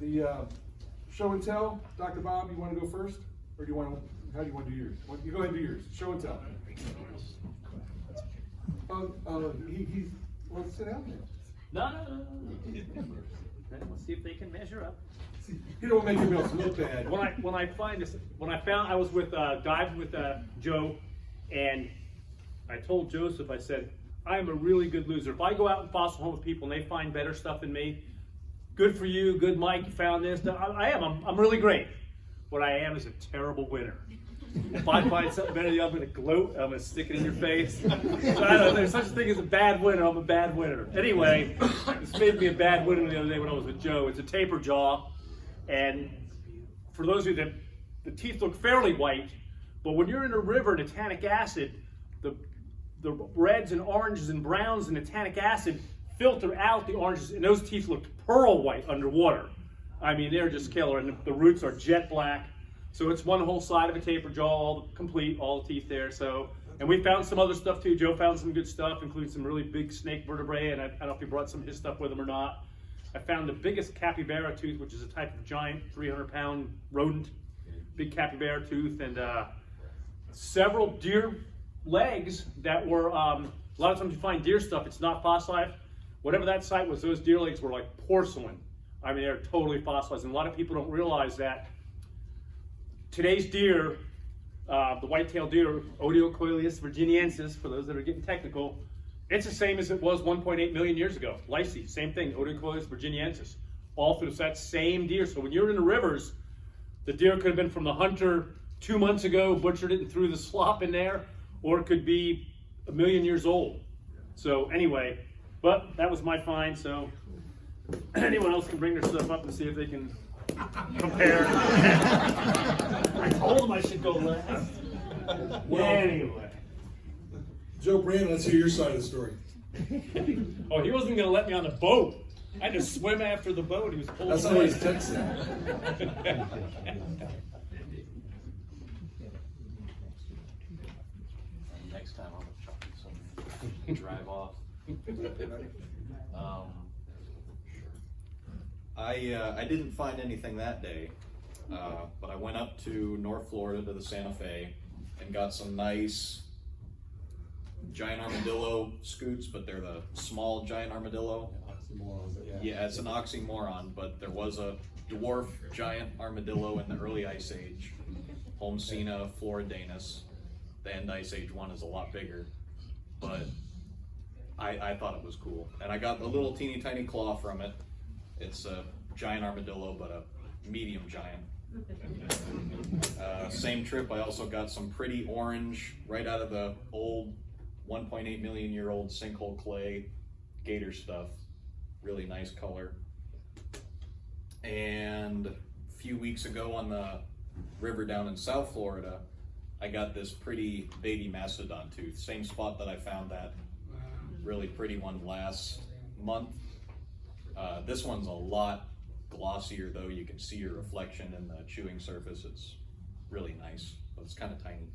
The show and tell, Dr. Bob, you want to go first? Or do you want to, how do you want to do yours? You go ahead and do yours. Show and tell. He's, well, sit down there. No. Let's see if they can measure up. You don't make your else look bad. When I found I was with diving with Joe, and I told Joseph, I said, I am a really good loser. If I go out and fossil hunt with people and they find better stuff than me, good for you, good Mike, you found this. I'm really great. What I am is a terrible winner. If I find something better than you, I'm going to gloat, I'm going to stick it in your face. So I don't know, there's such a thing as a bad winner, I'm a bad winner. Anyway, this made me a bad winner the other day when I was with Joe. It's a taper jaw, and for those of you that, the teeth look fairly white, but when you're in a river in tannic acid, the reds and oranges and browns in the tannic acid filter out the oranges, and those teeth look pearl white underwater. I mean, they're just killer, and the roots are jet black. So it's one whole side of a taper jaw, all complete, all the teeth there. So, and we found some other stuff too. Joe found some good stuff, including some really big snake vertebrae, and I don't know if he brought some of his stuff with him or not. I found the biggest capybara tooth, which is a type of giant 300-pound rodent, big capybara tooth, and several deer legs that were, a lot of times you find deer stuff, it's not fossilized. Whatever that site was, those deer legs were like porcelain. I mean, they're totally fossilized, and a lot of people don't realize that today's deer, the white-tailed deer, Odiocoileus virginiensis, for those that are getting technical, it's the same as it was 1.8 million years ago. Lyce, same thing, Odiocoileus virginiensis, all through that same deer. So when you're in the rivers, the deer could have been from the hunter 2 months ago, butchered it and threw the slop in there, or it could be 1 million years old. So anyway, but that was my find, so anyone else can bring their stuff up and see if they can compare. I told him I should go last. Well, anyway. Joe Brandon, let's hear your side of the story. Oh, he wasn't going to let me on the boat. I had to swim after the boat. He was pulling. That's not what he's texting. Next time I'm gonna chuck some drive off. I didn't find anything that day, but I went up to North Florida to the Santa Fe and got some nice giant armadillo scoots, but they're the small giant armadillo. Yeah, it's an oxymoron, but there was a dwarf giant armadillo in the early Ice Age, Holmesina floridanus. The end Ice Age one is a lot bigger, but I thought it was cool. And I got a little teeny tiny claw from it. It's a giant armadillo, but a medium giant. Same trip, I also got some pretty orange, right out of the old 1.8 million year old sinkhole clay gator stuff. Really nice color. And a few weeks ago on the river down in South Florida, I got this pretty baby mastodon tooth. Same spot that I found that really pretty one last month. This one's a lot glossier though. You can see your reflection in the chewing surface. It's really nice, but it's kind of tiny.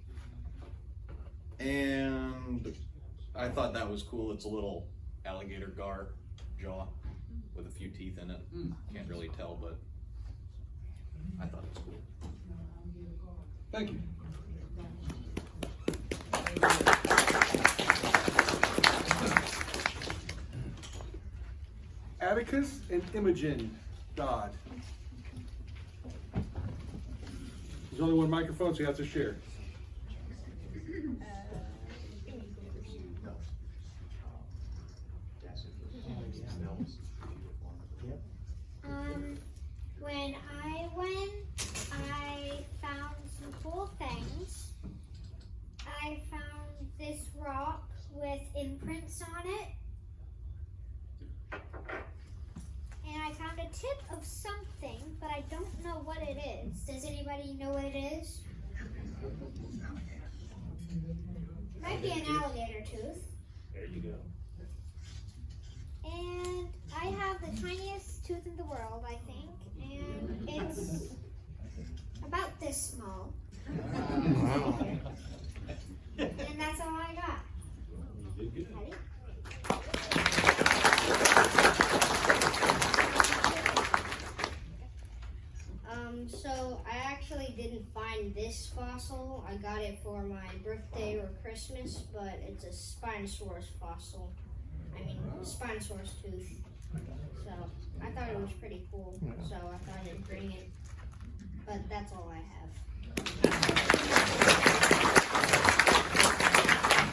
And I thought that was cool. It's a little alligator gar jaw with a few teeth in it. Can't really tell, but I thought it was cool. Thank you. Atticus and Imogen Dodd. There's only one microphone, so you have to share. When I went, I found some cool things. I found this rock with imprints on it. And I found a tip of something, but I don't know what it is. Does anybody know what it is? Might be an alligator tooth. There you go. And I have the tiniest tooth in the world, I think. And it's about this small. And that's all I got. Ready? fossil. I got it for my birthday or Christmas, but it's a Spinosaurus fossil. I mean, Spinosaurus tooth. So I thought it was pretty cool. So I thought I'd bring it. But that's all I have.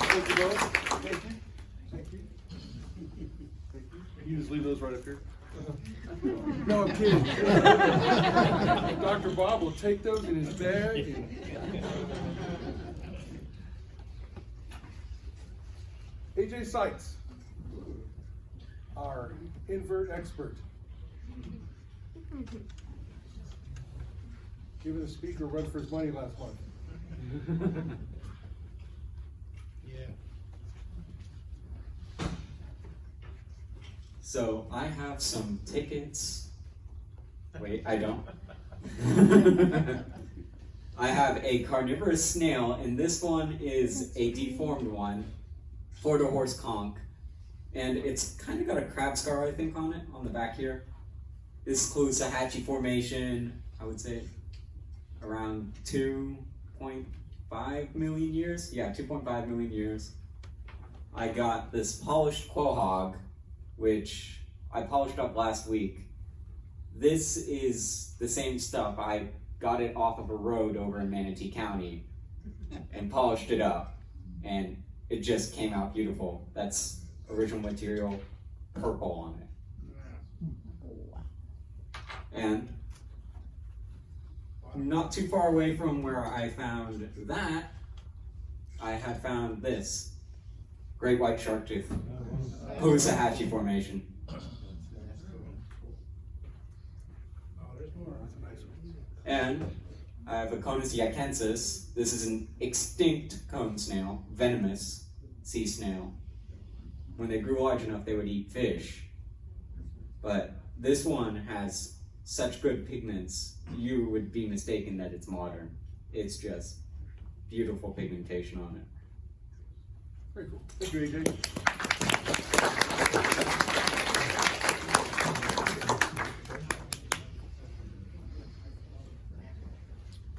Thank you both. Thank you. Thank you. Thank you. You just leave those right up here. No, I'm kidding. Dr. Bob will take those in his bag. AJ Seitz, our invert expert. Giving the speaker a run for his money last month. So I have some tickets. Wait, I don't. I have a carnivorous snail, and this one is a deformed one, Florida horse conch, and it's kind of got a crab scar, I think, on it, on the back here. This includes a Hatchie formation, I would say, around 2.5 million years. Yeah, 2.5 million years. I got this polished quahog, which I polished up last week. This is the same stuff. I got it off of a road over in Manatee County and polished it up, and it just came out beautiful. That's original material, purple on it. And not too far away from where I found that, I had found this great white shark tooth, Hatchie formation. And I have a Conus yacensis. This is an extinct cone snail, venomous sea snail. When they grew large enough, they would eat fish. But this one has such good pigments, you would be mistaken that it's modern. It's just beautiful pigmentation on it. Very cool. Thank you, AJ.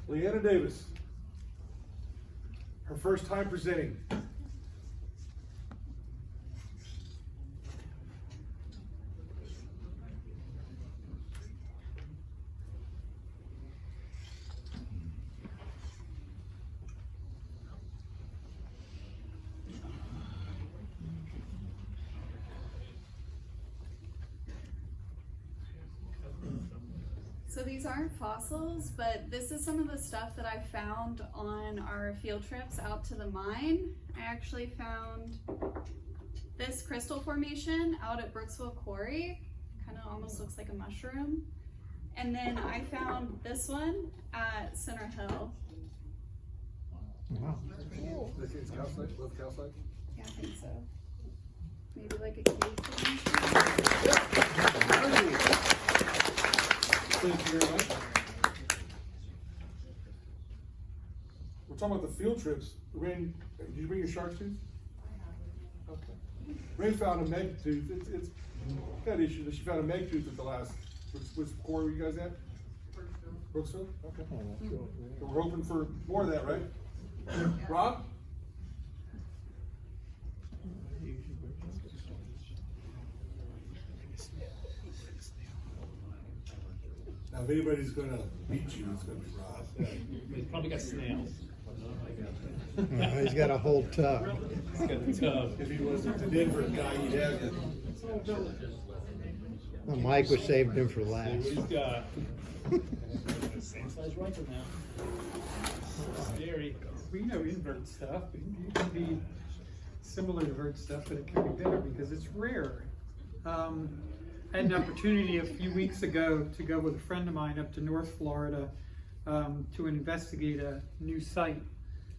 Leanna Davis. Her first time presenting. So these aren't fossils, but this is some of the stuff that I found on our field trips out to the mine. I actually found this crystal formation out at Brooksville Quarry. Kind of almost looks like a mushroom. And then I found this one at Center Hill. Wow. It's calcite, love calcite. Yeah, I think so. Maybe like a cave formation. Thank you very much. We're talking about the field trips. Rain, did you bring your shark tooth? Okay. Rain found a meg tooth. It's got issues, but she found a meg tooth at the last. Which quarry were you guys at? Brooksville? Okay. So we're hoping for more of that, right? Rob? Now, if anybody's gonna beat you, it's gonna be Rob. He's probably got snails. He's got a whole tub. He's got the tub. If he wasn't the Denver guy, he'd have it. Well, Mike was saving him for last. He's got same size rifle now. Scary. We know invert stuff. It can be similar to vert stuff, but it can be better because it's rare. I had an opportunity a few weeks ago to go with a friend of mine up to North Florida to investigate a new site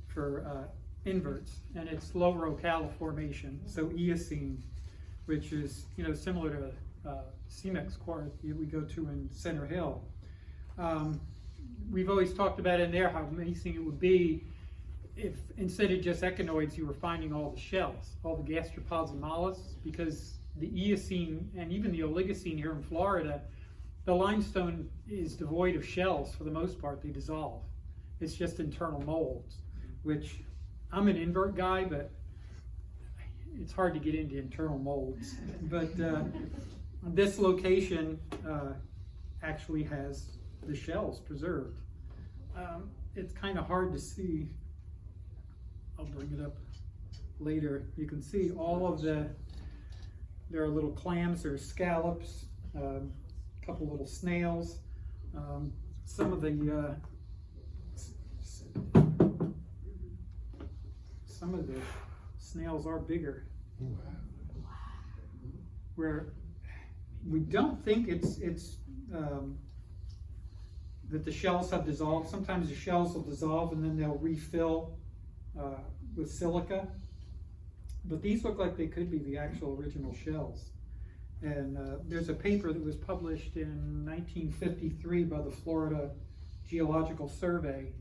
for inverts, and it's Lower Ocala Formation, so Eocene, which is similar to CEMEX quarry we go to in Center Hill. We've always talked about in there how amazing it would be if instead of just echinoids, you were finding all the shells, all the gastropods and mollusks, because the Eocene and even the Oligocene here in Florida, the limestone is devoid of shells for the most part. They dissolve. it's just internal molds, which I'm an invert guy, but it's hard to get into internal molds. But this location actually has the shells preserved. It's kind of hard to see. I'll bring it up later. You can see all of there are little clams, there's scallops, a couple little snails. Some of the snails are bigger. Where we don't think it's that the shells have dissolved. Sometimes the shells will dissolve and then they'll refill with silica. But these look like they could be the actual original shells. And there's a paper that was published in 1953 by the Florida Geological Survey,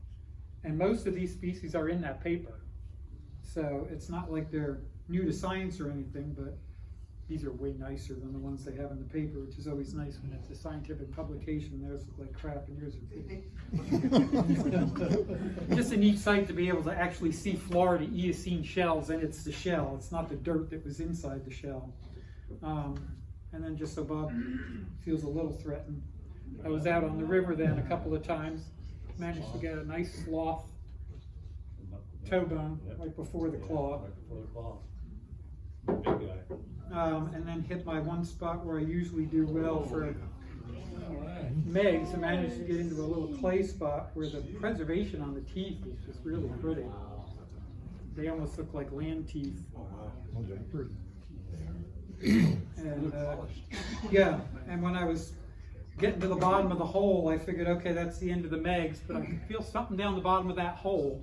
and most of these species are in that paper. So it's not like they're new to science or anything, but these are way nicer than the ones they have in the paper, which is always nice when it's a scientific publication. Theirs look like crap and yours are good. Just a neat sight to be able to actually see Florida Eocene shells, and it's the shell. It's not the dirt that was inside the shell. And then just so Bob feels a little threatened, I was out on the river then a couple of times, managed to get a nice sloth toe bone right before the claw. Big guy. And then hit my one spot where I usually do well for Megs. I managed to get into a little clay spot where the preservation on the teeth is just really pretty. They almost look like land teeth. And yeah, and when I was getting to the bottom of the hole, I figured, okay, that's the end of the Megs, but I could feel something down the bottom of that hole.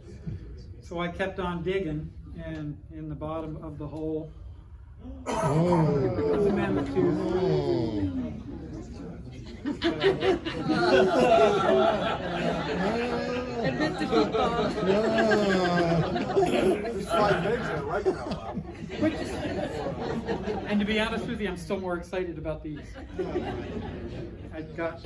So I kept on digging, and in the bottom of the hole, was a mammoth tooth. Admit defeat, Bob. There's 5 eggs there right now. And to be honest with you, I'm still more excited about these. I've got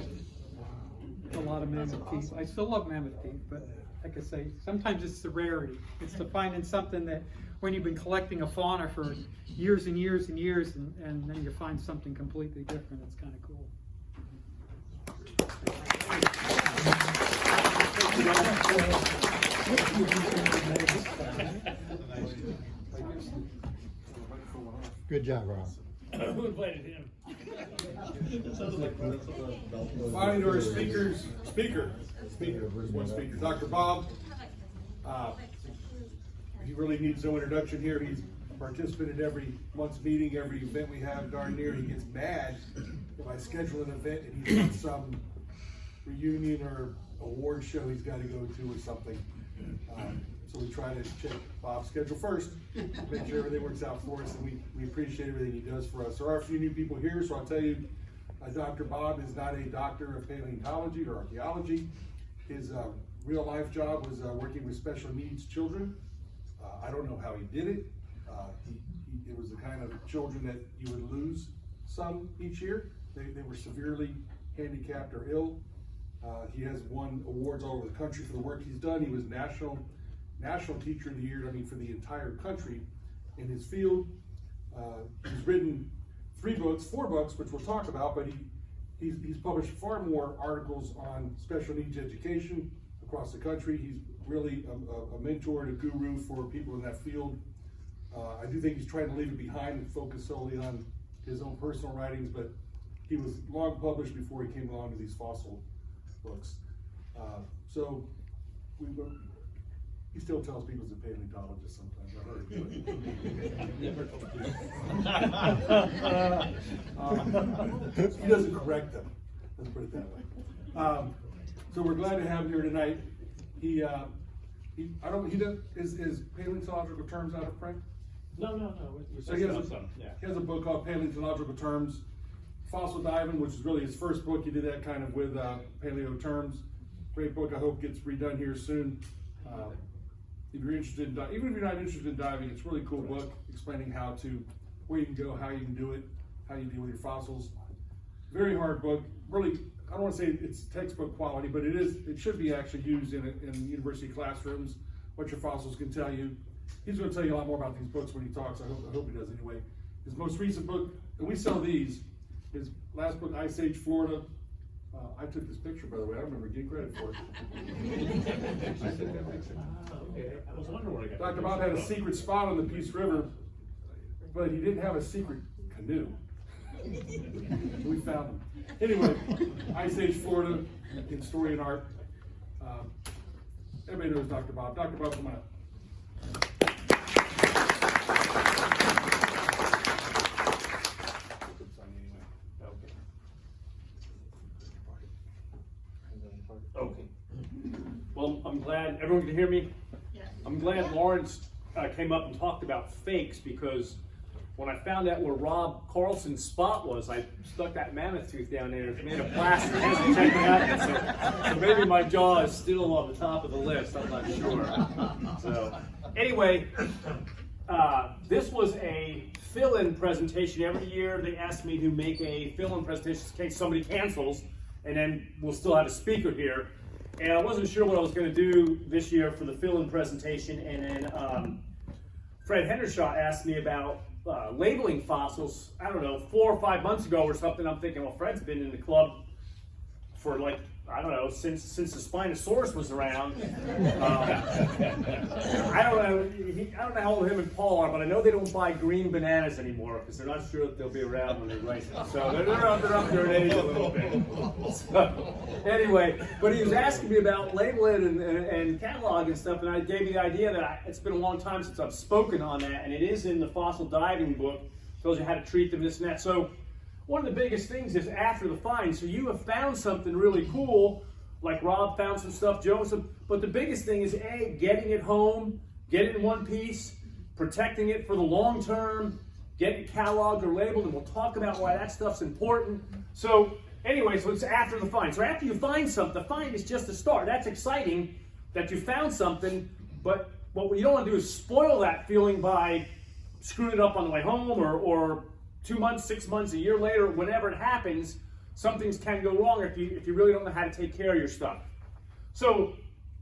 a lot of mammoth teeth. I still love mammoth teeth, but like I say, sometimes it's the rarity. It's the finding something that when you've been collecting a fauna for years and years and years, and then you find something completely different. It's kind of cool. Good job, Rob. Who invited him? Finally to our speakers, speaker, there's one speaker, Dr. Bob. He really needs no introduction here. He's a participant at every month's meeting, every event we have darn near. He gets mad if I schedule an event and he's got some reunion or award show he's got to go to or something. So we try to check Bob's schedule first, make sure everything works out for us, and we appreciate everything he does for us. There are a few new people here, so I'll tell you, Dr. Bob is not a doctor of paleontology or archaeology. His real life job was working with special needs children. I don't know how he did it. It was the kind of children that you would lose some each year. They were severely handicapped or ill. He has won awards all over the country for the work he's done. He was National Teacher of the Year, for the entire country in his field. He's written 4 books, which we'll talk about, but he's published far more articles on special needs education across the country. He's really a mentor and a guru for people in that field. I do think he's trying to leave it behind and focus solely on his own personal writings, but he was long published before he came along to these fossil books. So he still tells people he's a paleontologist sometimes. I heard it. He doesn't correct them. Let's put it that way. So we're glad to have him here tonight. Is Paleontological Terms out of print? No. So he has a book called Paleontological Terms. Fossil Diving, which is really his first book. He did that kind of with Paleo Terms. Great book. I hope gets redone here soon. If you're interested, even if you're not interested in diving, it's a really cool book explaining where you can go, how you can do it, how you deal with your fossils. Very hard book. Really, don't want to say it's textbook quality, but it should be actually used in university classrooms, what your fossils can tell you. He's going to tell you a lot more about these books when he talks. I hope he does anyway. His most recent book, and we sell these, his last book, Ice Age Florida. I took this picture, by the way. I remember getting credit for it. I was wondering where I got Dr. Bob had a secret spot on the Peace River, but he didn't have a secret canoe. We found him. Anyway, Ice Age Florida in Story and Art. Everybody knows Dr. Bob. Dr. Bob, come on up. Okay. Well, I'm glad everyone can hear me. I'm glad Lawrence came up and talked about fakes, because when I found out where Rob Carlson's spot was, I stuck that mammoth tooth down there. It's made of plastic. I haven't checked it out. So maybe my jaw is still on the top of the list. I'm not sure. So anyway, this was a fill-in presentation. Every year they ask me to make a fill-in presentation in case somebody cancels, and then we'll still have a speaker here. And I wasn't sure what I was going to do this year for the fill-in presentation, and then Fred Hendershot asked me about labeling fossils, I don't know, 4 or 5 months ago or something. I'm thinking, well, Fred's been in the club for like, I don't know, since the Spinosaurus was around. I don't know how old him and Paul are, but I know they don't buy green bananas anymore because they're not sure that they'll be around when they write them. So they're up there in age a little bit. So, anyway, but he was asking me about labeling and catalog and stuff, and I gave you the idea that it's been a long time since I've spoken on that, and it is in the fossil diving book. Tells you how to treat them, this and that. So one of the biggest things is after the find. So you have found something really cool, like Rob found some stuff, Joseph, but the biggest thing is A, getting it home, getting it in one piece, protecting it for the long term, getting it cataloged or labeled, and we'll talk about why that stuff's important. So anyway, so it's after the find. So after you find something, the find is just a start. That's exciting that you found something, but what you don't want to do is spoil that feeling by screwing it up on the way home, or 2 months, 6 months, a year later, whenever it happens, some things can go wrong if you really don't know how to take care of your stuff. So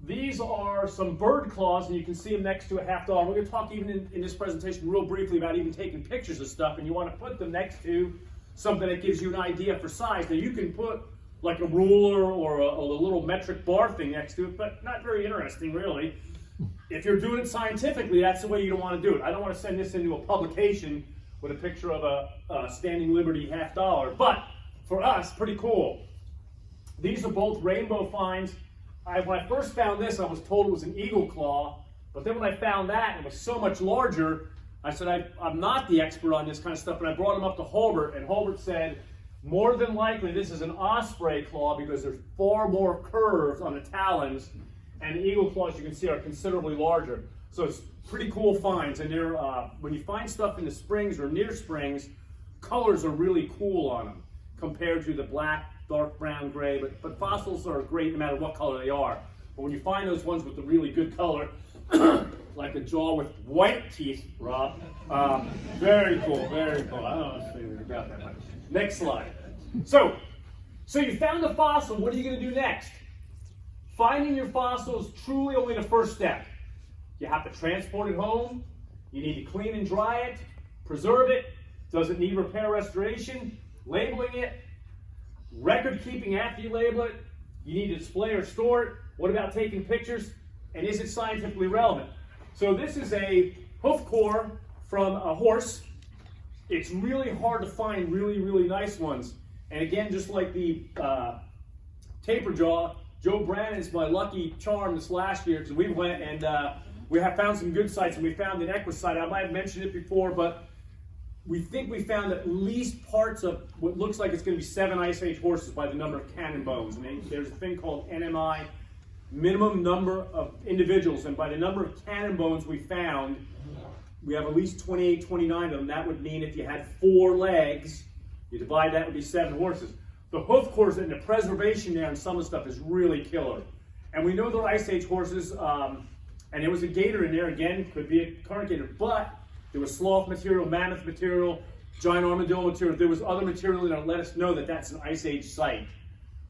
these are some bird claws, and you can see them next to a $50. We're going to talk even in this presentation real briefly about even taking pictures of stuff, and you want to put them next to something that gives you an idea for size. Now you can put like a ruler or a little metric bar thing next to it, but not very interesting really. If you're doing it scientifically, that's the way you don't want to do it. I don't want to send this into a publication with a picture of a Standing Liberty $50, but for us, pretty cool. These are both rainbow finds. When I first found this, I was told it was an eagle claw, but then when I found that, it was so much larger, I said, I'm not the expert on this kind of stuff, and I brought him up to Holbert, and Holbert said, more than likely this is an osprey claw because there's far more curves on the talons, and the eagle claws, you can see, are considerably larger. So it's pretty cool finds, and they're, when you find stuff in the springs or near springs, colors are really cool on them compared to the black, dark brown, gray, but fossils are great no matter what color they are. But when you find those ones with the really good color, like a jaw with white teeth, Rob, very cool, very cool. I don't know anything about that much. Next slide. So you found the fossil, what are you going to do next? Finding your fossil is truly only the first step. You have to transport it home, you need to clean and dry it, preserve it, does it need repair restoration, labeling it, record keeping after you label it, you need to display or store it, what about taking pictures, and is it scientifically relevant? So this is a hoof core from a horse. It's really hard to find really, really nice ones. And again, just like the taper jaw, Joe Brannon is my lucky charm this last year, because we went and we have found some good sites, and we found an equus site. I might have mentioned it before, but we think we found at least parts of what looks like it's going to be 7 Ice Age horses by the number of cannon bones. And there's a thing called NMI, minimum number of individuals, and by the number of cannon bones we found, we have at least 28, 29 of them. That would mean if you had 4 legs, you divide that would be 7 horses. The hoof cores and the preservation there on some of the stuff is really killer. And we know they're Ice Age horses, and there was a gator in there, again, could be a current gator, but there was sloth material, mammoth material, giant armadillo material. There was other material that let us know that that's an Ice Age site.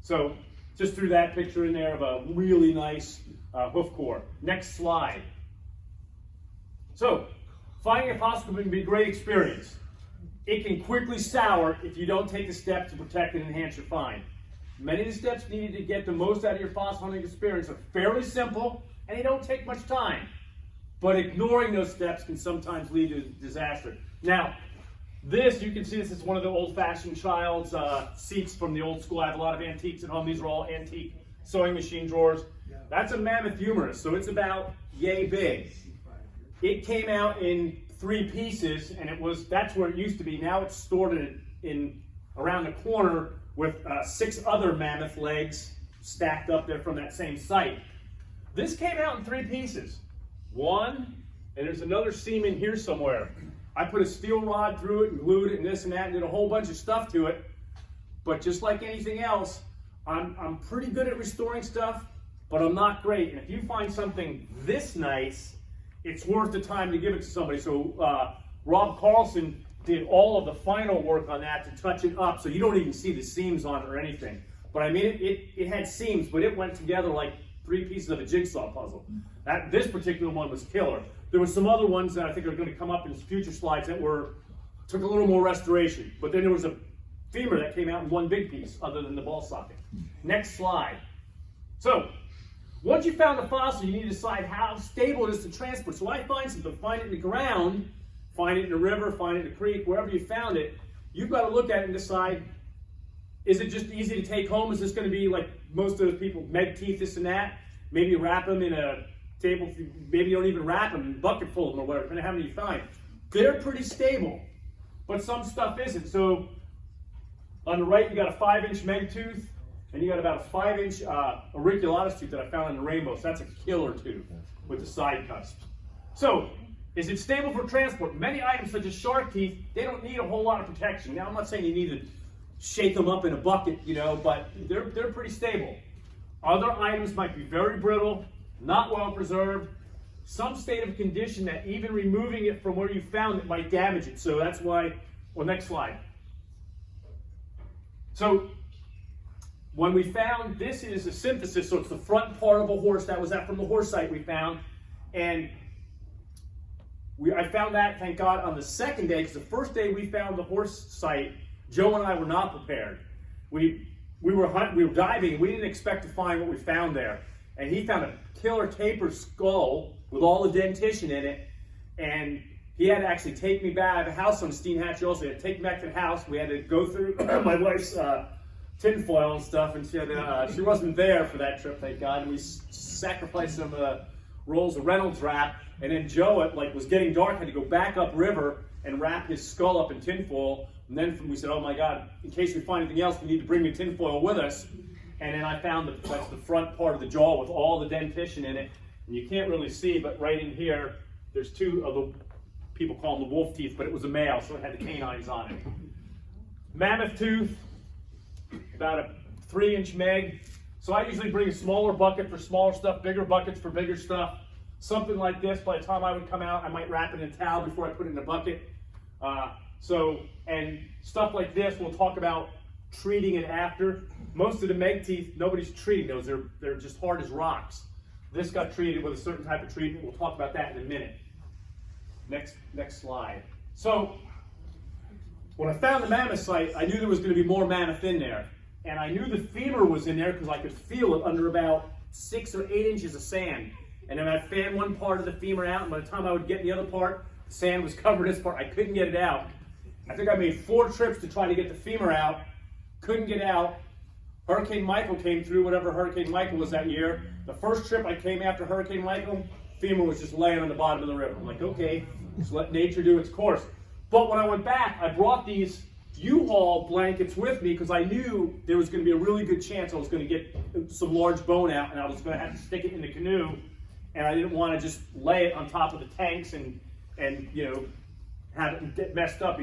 So just threw that picture in there of a really nice hoof core. Next slide. So finding a fossil can be a great experience. It can quickly sour if you don't take the steps to protect and enhance your find. Many of the steps needed to get the most out of your fossil hunting experience are fairly simple and they don't take much time. But ignoring those steps can sometimes lead to disaster. Now, this, you can see this is one of the old-fashioned child's seats from the old school. I have a lot of antiques at home. These are all antique sewing machine drawers. That's a mammoth humerus, so it's about yay big. It came out in 3 pieces, and that's where it used to be. Now it's stored in around the corner with 6 other mammoth legs stacked up there from that same site. This came out in 3 pieces. 1, and there's another seam in here somewhere. I put a steel rod through it and glued it and this and that and did a whole bunch of stuff to it. But just like anything else, I'm pretty good at restoring stuff, but I'm not great. And if you find something this nice, it's worth the time to give it to somebody. So Rob Carlson did all of the final work on that to touch it up, so you don't even see the seams on it or anything. But I mean, it had seams, but it went together like 3 pieces of a jigsaw puzzle. This particular one was killer. There were some other ones that I think are going to come up in future slides that took a little more restoration. But then there was a femur that came out in 1 big piece, other than the ball socket. Next slide. So, once you found the fossil, you need to decide how stable it is to transport. So I find something, find it in the ground, find it in a river, find it in a creek, wherever you found it, you've got to look at it and decide, is it just easy to take home? Is this going to be like most of those people, meg teeth, this and that? Maybe wrap them in a table, maybe you don't even wrap them in a bucket full of them or whatever, depending on how many you find. They're pretty stable, but some stuff isn't. So on the right, you got a 5-inch meg tooth, and you got about a 5-inch auriculatus tooth that I found in the rainbow. So that's a killer tooth with the side cusps. So is it stable for transport? Many items such as shark teeth, they don't need a whole lot of protection. Now I'm not saying you need to shake them up in a bucket, but they're pretty stable. Other items might be very brittle, not well preserved, some state of condition that even removing it from where you found it might damage it. So that's why, well, next slide. So when we found, this is a synthesis, so it's the front part of a horse. That was that from the horse site we found. And I found that, thank God, on the second day, because the first day we found the horse site, Joe and I were not prepared. We were diving, and we didn't expect to find what we found there. And he found a killer tapir skull with all the dentition in it, and he had to actually take me back. I have a house on Steenhatchee also. He had to take me back to the house. We had to go through my wife's tinfoil and stuff, and she wasn't there for that trip, thank God. And we sacrificed some rolls of Reynolds wrap, and then Joe, it was getting dark, had to go back upriver and wrap his skull up in tinfoil. And then we said, oh my God, in case we find anything else, we need to bring the tinfoil with us. And then I found that's the front part of the jaw with all the dentition in it. And you can't really see, but right in here, there's 2 of the, people call them the wolf teeth, but it was a male, so it had the canines on it. Mammoth tooth, about a 3-inch meg. So I usually bring a smaller bucket for smaller stuff, bigger buckets for bigger stuff. Something like this, by the time I would come out, I might wrap it in a towel before I put it in a bucket. And stuff like this, we'll talk about treating it after. Most of the meg teeth, nobody's treating those. They're just hard as rocks. This got treated with a certain type of treatment. We'll talk about that in a minute. Next slide. So when I found the mammoth site, I knew there was going to be more mammoth in there. And I knew the femur was in there because I could feel it under about 6 or 8 inches of sand. And then I'd fan one part of the femur out, and by the time I would get the other part, the sand was covered this part. I couldn't get it out. I think I made 4 trips to try to get the femur out. Couldn't get out. Hurricane Michael came through, whatever Hurricane Michael was that year. The first trip I came after Hurricane Michael, femur was just laying on the bottom of the river. I'm like, okay, just let nature do its course. But when I went back, I brought these U-Haul blankets with me because I knew there was going to be a really good chance I was going to get some large bone out, and I was going to have to stick it in the canoe, and I didn't want to just lay it on top of the tanks and have it get messed up.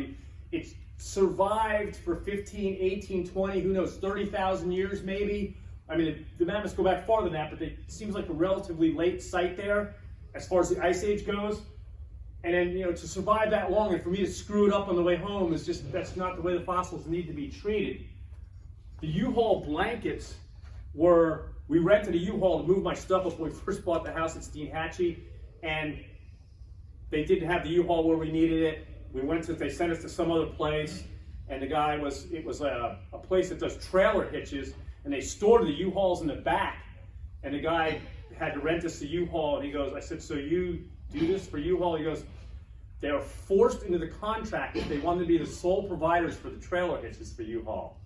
It's survived for 15, 18, 20, who knows, 30,000 years maybe. I mean, the mammoths go back farther than that, but it seems like a relatively late site there as far as the Ice Age goes. And then, to survive that long and for me to screw it up on the way home is just, that's not the way the fossils need to be treated. the U-Haul blankets were, we rented a U-Haul to move my stuff up when we first bought the house at Steenhatchee, and they didn't have the U-Haul where we needed it. We went to, they sent us to some other place, and the guy was, it was a place that does trailer hitches, and they stored the U-Hauls in the back, and the guy had to rent us the U-Haul, and he goes, I said, so you do this for U-Haul? He goes, they were forced into the contract that they wanted to be the sole providers for the trailer hitches for U-Haul.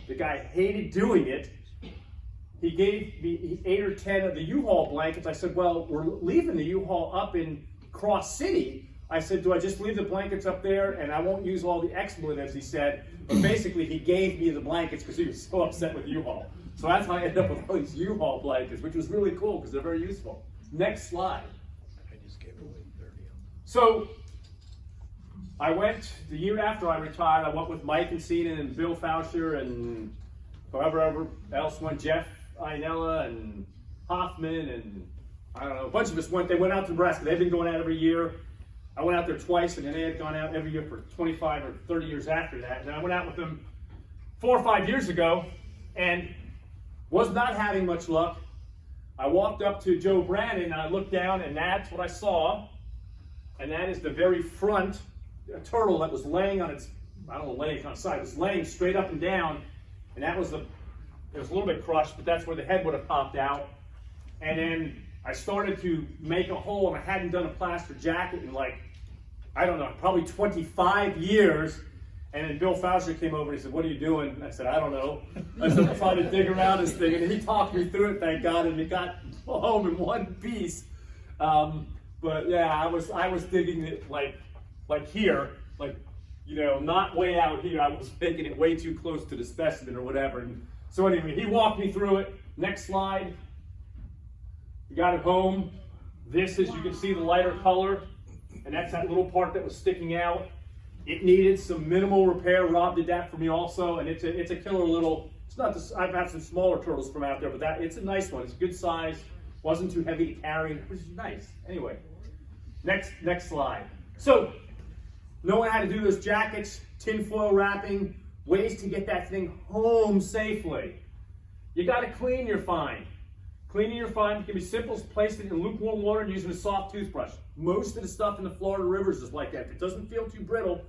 The guy hated doing it. He gave me 8 or 10 of the U-Haul blankets. I said, well, we're leaving the U-Haul up in Cross City. I said, do I just leave the blankets up there and I won't use all the expletives, he said. But basically, he gave me the blankets because he was so upset with U-Haul. So that's how I ended up with all these U-Haul blankets, which was really cool because they're very useful. Next slide. So I went, the year after I retired, I went with Mike and Seaton and Bill Fauscher and whoever else went, Jeff Ainella and Hoffman and I don't know, a bunch of us went, they went out to Nebraska. They've been going out every year. I went out there twice and then they had gone out every year for 25 or 30 years after that. And I went out with them 4 or 5 years ago and was not having much luck. I walked up to Joe Brandon and I looked down and that's what I saw. And that is the very front, a turtle that was laying on its, I don't know, laying on its side, it was laying straight up and down. And that was it was a little bit crushed, but that's where the head would have popped out. And then I started to make a hole and I hadn't done a plaster jacket in like, I don't know, probably 25 years. And then Bill Fauscher came over and he said, what are you doing? And I said, I don't know. I said, I'm trying to dig around this thing. And he talked me through it, thank God, and it got home in one piece. But yeah, I was digging it like here, like, you know, not way out here. I was making it way too close to the specimen or whatever. And so anyway, he walked me through it. Next slide. We got it home. This is, you can see the lighter color, and that's that little part that was sticking out. It needed some minimal repair. Rob did that for me also, and it's a killer little, it's not this, I've had some smaller turtles from out there, but that it's a nice one. It's a good size, wasn't too heavy to carry, which is nice. Anyway, next slide. So, knowing how to do those jackets, tinfoil wrapping, ways to get that thing home safely. You got to clean your find. Cleaning your find can be simple as placing it in lukewarm water and using a soft toothbrush. Most of the stuff in the Florida rivers is like that. If it doesn't feel too brittle,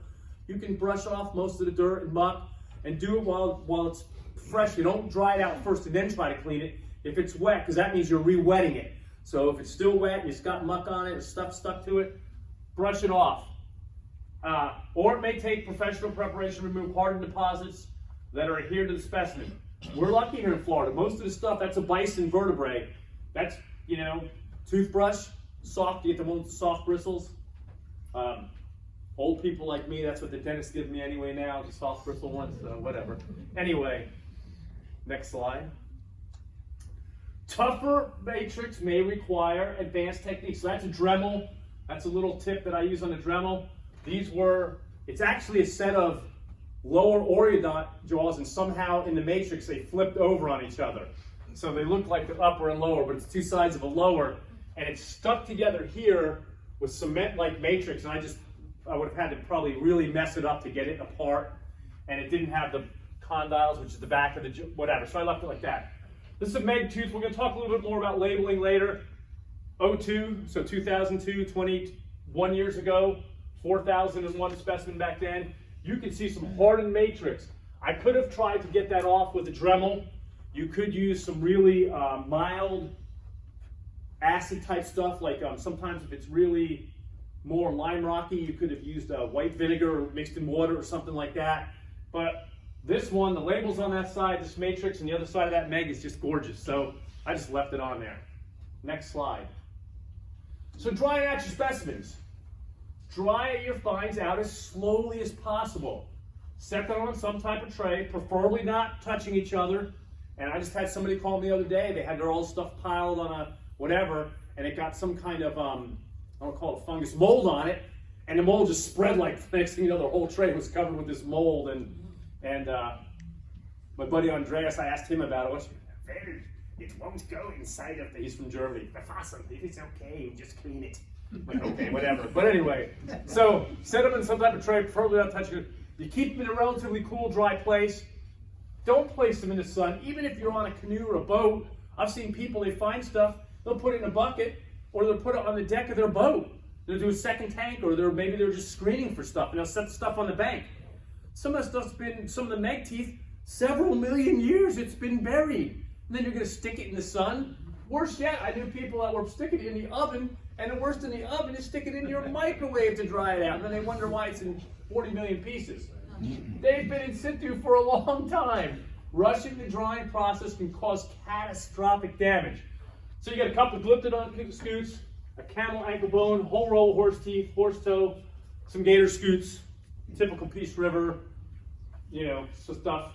you can brush off most of the dirt and muck and do it while it's fresh. You don't dry it out first and then try to clean it. If it's wet, because that means you're re-wetting it. So if it's still wet and it's got muck on it or stuff stuck to it, brush it off. Or it may take professional preparation to remove hardened deposits that are adhered to the specimen. We're lucky here in Florida. Most of the stuff, that's a bison vertebrae. That's, you know, toothbrush, soft, you get the one with the soft bristles. Old people like me, that's what the dentist gives me anyway now, the soft bristle ones, whatever. Anyway, next slide. Tougher matrix may require advanced techniques. So that's a Dremel. That's a little tip that I use on the Dremel. These were, it's actually a set of lower Oriodont jaws, and somehow in the matrix they flipped over on each other. So they look like the upper and lower, but it's two sides of a lower, and it's stuck together here with cement-like matrix, and I would have had to probably really mess it up to get it apart, and it didn't have the condyles, which is the back of the, whatever, so I left it like that. This is a Meg tooth. We're going to talk a little bit more about labeling later. 02, so 2002, 21 years ago, 4,001 specimen back then. You can see some hardened matrix. I could have tried to get that off with a Dremel. You could use some really mild acid type stuff, like sometimes if it's really more lime rocky, you could have used white vinegar mixed in water or something like that. But this one, the label's on that side, this matrix, and the other side of that Meg is just gorgeous. So I just left it on there. Next slide. So drying out your specimens. Dry your finds out as slowly as possible. Set them on some type of tray, preferably not touching each other. And I just had somebody call me the other day. They had their old stuff piled on a whatever, and it got some kind of, I don't call it fungus, mold on it. And the mold just spread like, next thing you know, the whole tray was covered with this mold. And my buddy Andreas, I asked him about it. Well, it won't go inside of he's from Germany. The fossil, if it's okay, just clean it. Like, okay, whatever. But anyway, so set them in some type of tray, preferably not touching it. You keep them in a relatively cool, dry place. don't place them in the sun, even if you're on a canoe or a boat. I've seen people, they find stuff, they'll put it in a bucket, or they'll put it on the deck of their boat. They'll do a second tank, or maybe they're just screening for stuff, and they'll set the stuff on the bank. Some of the stuff's been, some of the meg teeth, several million years it's been buried. And then you're gonna stick it in the sun. Worse yet, I knew people that were sticking it in the oven, and the worst in the oven is stick it in your microwave to dry it out. And then they wonder why it's in 40 million pieces. They've been in situ for a long time. Rushing the drying process can cause catastrophic damage. So you got a couple of glyptodon scutes, a camel ankle bone, whole row of horse teeth, horse toe, some gator scutes, typical Peace River, you know, so stuff.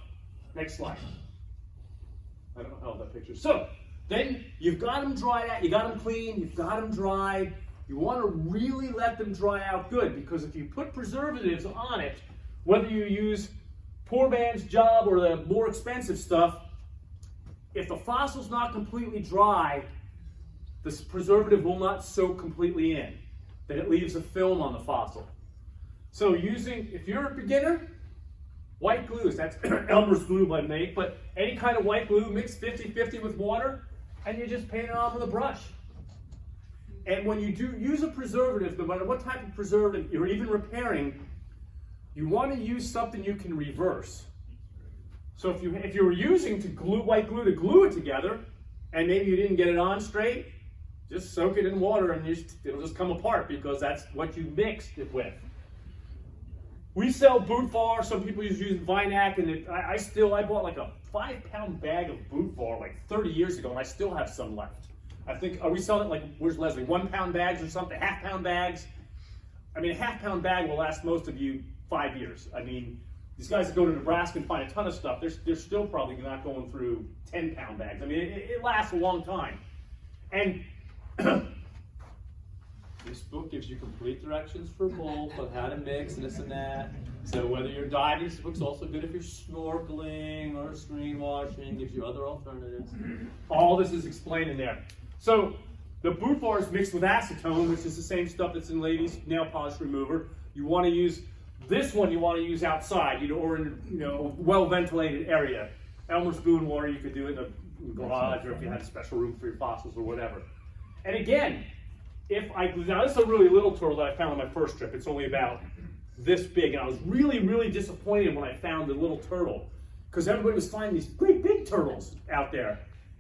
Next slide. I don't know how that picture. So then you've got them dried out, you got them clean, you've got them dried. You want to really let them dry out good, because if you put preservatives on it, whether you use poor man's job or the more expensive stuff, if the fossil's not completely dry, the preservative will not soak completely in. Then it leaves a film on the fossil. So if you're a beginner, white glue, that's Elmer's glue by make, but any kind of white glue mixed 50-50 with water, and you just paint it on with a brush. And when you do use a preservative, no matter what type of preservative you're even repairing, you want to use something you can reverse. So if you were using white glue to glue it together, and maybe you didn't get it on straight, just soak it in water and it'll just come apart, because that's what you mixed it with. We sell boot var. Some people use Vinac, and I bought like a 5-pound bag of boot var like 30 years ago, and I still have some left. I think, are we selling it like, where's Leslie, 1-pound bags or something, half-pound bags? I mean, a half-pound bag will last most of you 5 years. I mean, these guys that go to Nebraska and find a ton of stuff, they're still probably not going through 10-pound bags. I mean, it lasts a long time. And this book gives you complete directions for both on how to mix and this and that. So whether you're diving, this book's also good if you're snorkeling or screen washing, gives you other alternatives. All this is explained in there. So the boot var is mixed with acetone, which is the same stuff that's in ladies' nail polish remover. You want to use this one. You want to use outside, or in a well-ventilated area. Elmer's glue and water, you could do it in a garage, or if you had a special room for your fossils or whatever. And again, now this is a really little turtle that I found on my first trip. It's only about this big, and I was really, really disappointed when I found the little turtle, because everybody was finding these great big turtles out there.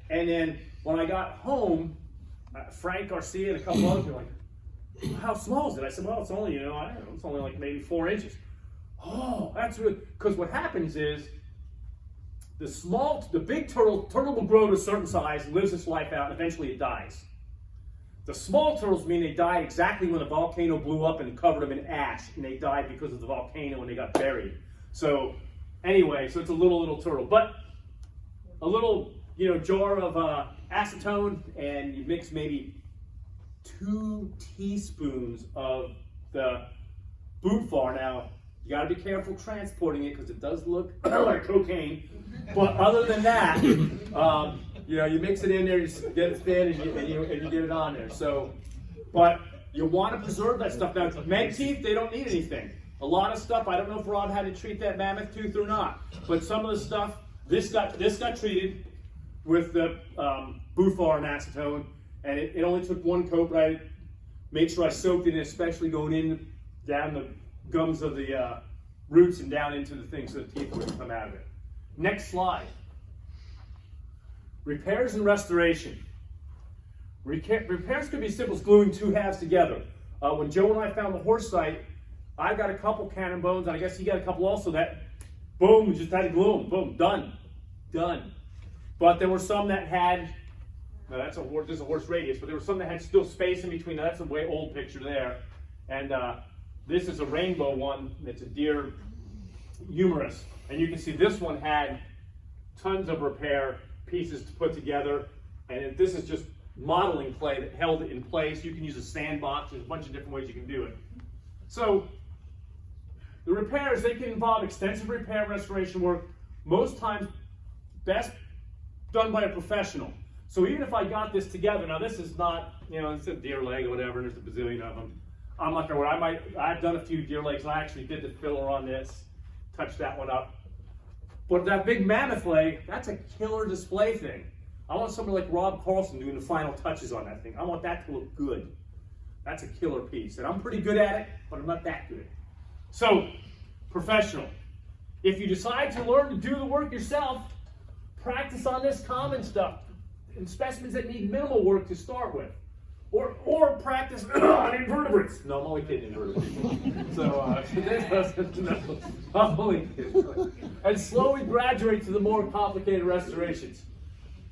And then when I got home, Frank Garcia and a couple others were like, "How small is it?" I said, "Well, it's only, I don't know, it's only like maybe 4 inches." Oh, that's really, because what happens is the big turtle will grow to a certain size, lives its life out, and eventually it dies. The small turtles mean they died exactly when the volcano blew up and covered them in ash, and they died because of the volcano when they got buried. So anyway, so it's a little turtle, but a little jar of acetone, and you mix maybe 2 teaspoons of the boot var. Now you got to be careful transporting it, because it does look like cocaine. But other than that, you mix it in there, you get it thin, and you get it on there. So, but you want to preserve that stuff. Now, meg teeth, they don't need anything. A lot of stuff, I don't know if Rob had to treat that mammoth tooth or not, but some of the stuff, this got treated with the boot var and acetone, and it only took 1 coat, but I made sure I soaked it in, especially going in down the gums of the roots and down into the thing so the teeth wouldn't come out of it. Next slide. Repairs and restoration. Repairs could be simple as gluing 2 halves together. When Joe and I found the horse site, I got a couple cannon bones, and I guess he got a couple also, that, boom, we just had to glue them, boom, done. But there were some that had, now this is a horse radius, but there were some that had still space in between. Now that's a way old picture there. And this is a rainbow one, it's a deer humerus. And you can see this one had tons of repair pieces to put together, and this is just modeling clay that held it in place. You can use a sandbox. There's a bunch of different ways you can do it. So the repairs, they can involve extensive repair and restoration work, most times best done by a professional. So even if I got this together, now this is not, it's a deer leg or whatever, and there's a bazillion of them. I'm not gonna I've done a few deer legs, and I actually did the filler on this, touched that one up. But that big mammoth leg, that's a killer display thing. I want somebody like Rob Carlson doing the final touches on that thing. I want that to look good. That's a killer piece. And I'm pretty good at it, but I'm not that good. So, professional. If you decide to learn to do the work yourself, practice on this common stuff and specimens that need minimal work to start with. Or practice on invertebrates. No, I'm only kidding, invertebrates. So, no, I'm only kidding. And slowly graduate to the more complicated restorations.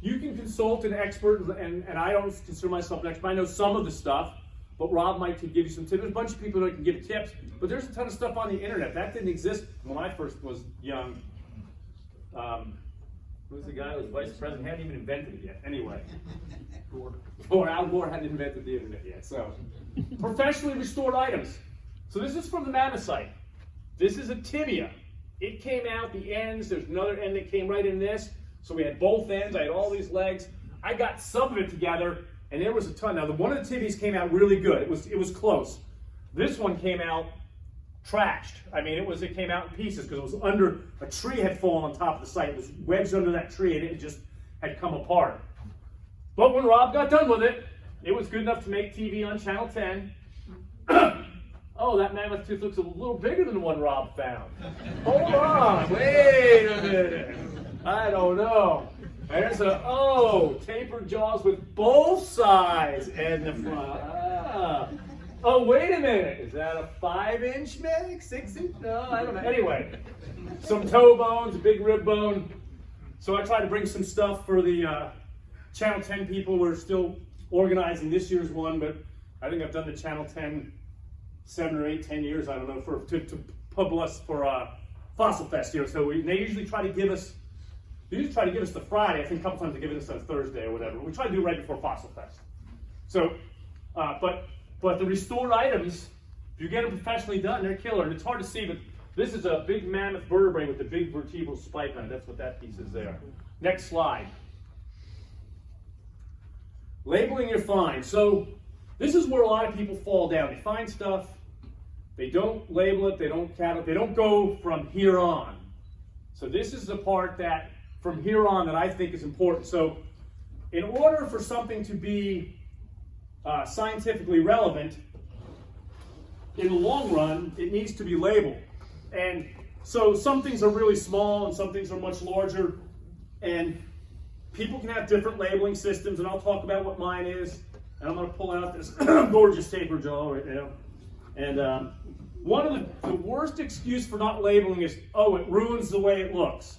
You can consult an expert, and I don't consider myself an expert. I know some of the stuff, but Rob might give you some tips. There's a bunch of people that can give tips, but there's a ton of stuff on the internet. That didn't exist when I first was young. Who was the guy who was vice president? Hadn't even invented it yet. Anyway. Al Gore hadn't invented the internet yet. So, professionally restored items. So this is from the mammoth site. This is a tibia. It came out the ends. There's another end that came right in this. So we had both ends. I had all these legs. I got some of it together, and there was a ton. Now, one of the tibias came out really good. It was close. This one came out trashed. I mean, it came out in pieces because it was under, a tree had fallen on top of the site. It was wedged under that tree, and it just had come apart. But when Rob got done with it, it was good enough to make TV on Channel 10. Oh, that mammoth tooth looks a little bigger than the one Rob found. Hold on, wait a minute. I don't know. There's tapered jaws with both sides and the front. Oh, wait a minute. Is that a 5-inch meg? 6-inch? No, I don't know. Anyway, some toe bones, a big rib bone. So I tried to bring some stuff for the Channel 10 people. We're still organizing this year's one, but I think I've done the Channel 10 7 or 8, 10 years. I don't know to publish for Fossil Fest here. So they usually try to give us. They usually try to give us the Friday. I think a couple times they give us on Thursday or whatever. We try to do it right before Fossil Fest. So, but the restored items, if you get them professionally done, they're killer. And it's hard to see, but this is a big mammoth vertebrae with the big vertebral spike on it. That's what that piece is there. Next slide. Labeling your finds. So this is where a lot of people fall down. They find stuff, they don't label it, they don't count it, they don't go from here on. So this is the part that from here on that I think is important. So in order for something to be scientifically relevant, in the long run, it needs to be labeled. And so some things are really small and some things are much larger. And people can have different labeling systems, and I'll talk about what mine is. And I'm going to pull out this gorgeous taper jaw right now. And one of the worst excuse for not labeling is, oh, it ruins the way it looks.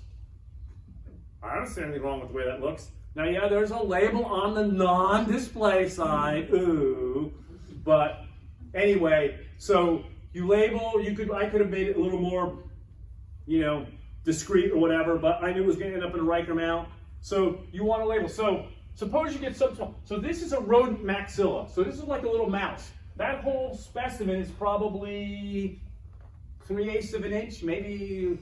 I don't see anything wrong with the way that looks. Now, yeah, there's a label on the non-display side. Ooh. But anyway, so you label, I could have made it a little more, discreet or whatever, but I knew it was going to end up in a Riker mount. So you want to label. So suppose you get something. So this is a rodent maxilla. So this is like a little mouse. That whole specimen is probably 3/8 of an inch, maybe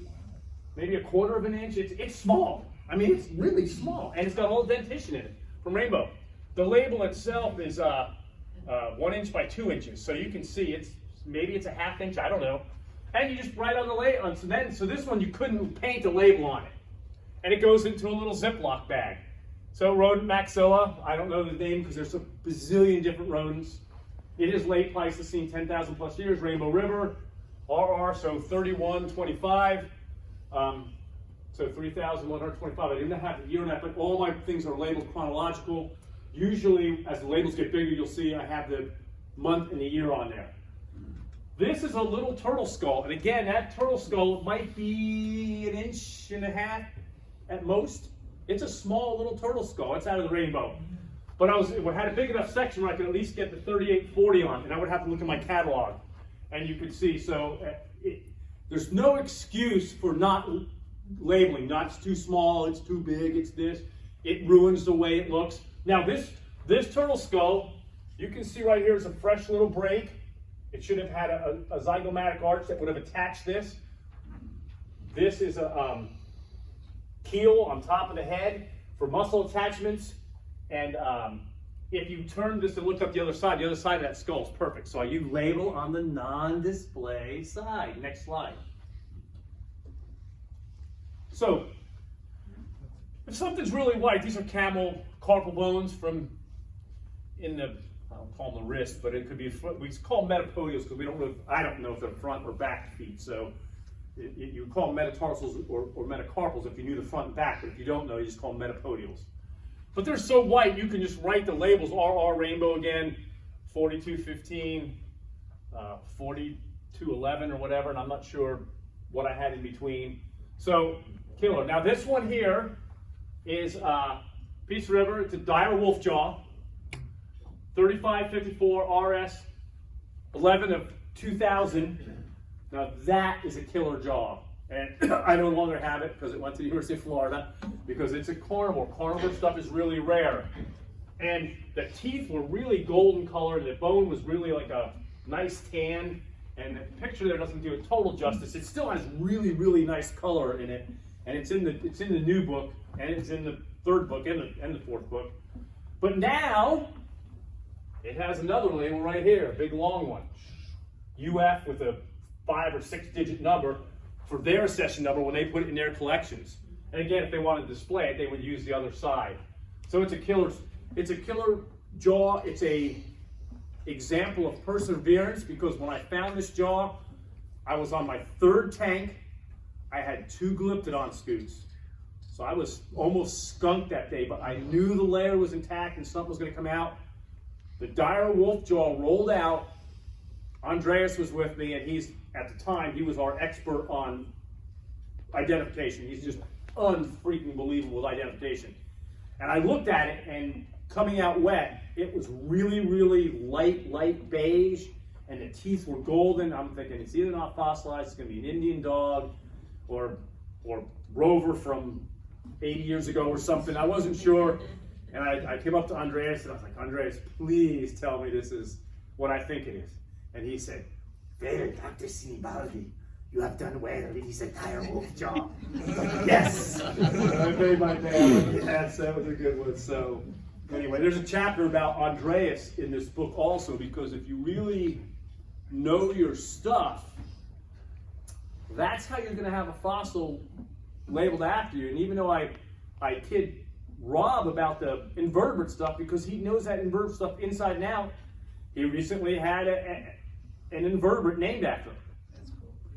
a 1/4 of an inch. It's small. I mean, it's really small, and it's got all the dentition in it from Rainbow. The label itself is 1 inch by 2 inches, so you can see maybe it's a 1/2 inch. I don't know. And you just write on the label. So this one you couldn't paint a label on it, and it goes into a little Ziploc bag. So rodent maxilla. I don't know the name because there's a bazillion different rodents. It is late Pleistocene, 10,000 plus years. Rainbow River, RR, so 3125. So 3,125. I didn't have the year on that, but all my things are labeled chronological. Usually, as the labels get bigger, you'll see I have the month and the year on there. This is a little turtle skull, and again, that turtle skull might be 1.5 inches at most. It's a small little turtle skull. It's out of the Rainbow. But I had a big enough section where I could at least get the 3840 on, and I would have to look at my catalog, and you could see. So there's no excuse for not labeling. Not it's too small, it's too big, it's this. It ruins the way it looks. Now this turtle skull, you can see right here is a fresh little break. It should have had a zygomatic arch that would have attached this. This is a keel on top of the head for muscle attachments. And if you turn this and look up the other side of that skull is perfect. So you label on the non-display side. Next slide. So, if something's really white, these are camel carpal bones from in the, I don't call them the wrist, but it could be, we call them metapodials because we don't really, I don't know if they're front or back feet. So you would call them metatarsals or metacarpals if you knew the front and back, but if you don't know, you just call them metapodials. But they're so white, you can just write the labels, RR rainbow again, 4215, 4211 or whatever, and I'm not sure what I had in between. So, killer. Now this one here is Peace River. It's a dire wolf jaw. 3554 RS 11 of 2000. Now that is a killer jaw. And I no longer have it because it went to the University of Florida because it's a carnivore. Carnivore stuff is really rare. And the teeth were really golden colored. The bone was really like a nice tan. And the picture there doesn't do it total justice. It still has really, really nice color in it. And it's in the new book, and it's in the third book and the fourth book. But now it has another label right here, a big long one. UF with a 5 or 6 digit number for their accession number when they put it in their collections. And again, if they wanted to display it, they would use the other side. So it's a killer jaw. It's a example of perseverance because when I found this jaw, I was on my 3rd tank. I had 2 glyptodon scoots. So I was almost skunked that day, but I knew the layer was intact and something was going to come out. The dire wolf jaw rolled out. Andreas was with me, and at the time, he was our expert on identification. He's just unfreaking believable with identification. And I looked at it, and coming out wet, it was really, really light beige, and the teeth were golden. I'm thinking it's either not fossilized, it's going to be an Indian dog, or Rover from 80 years ago or something. I wasn't sure. And I came up to Andreas and I was like, Andreas, please tell me this is what I think it is. And he said, "There, Dr. Sinibaldi, you have done well. It is a dire wolf jaw." Yes! I made my day. Yes, that was a good one. So anyway, there's a chapter about Andreas in this book also, because if you really know your stuff, that's how you're going to have a fossil labeled after you. And even though I kid Rob about the invertebrate stuff because he knows that invertebrate stuff inside and out, he recently had an invertebrate named after him.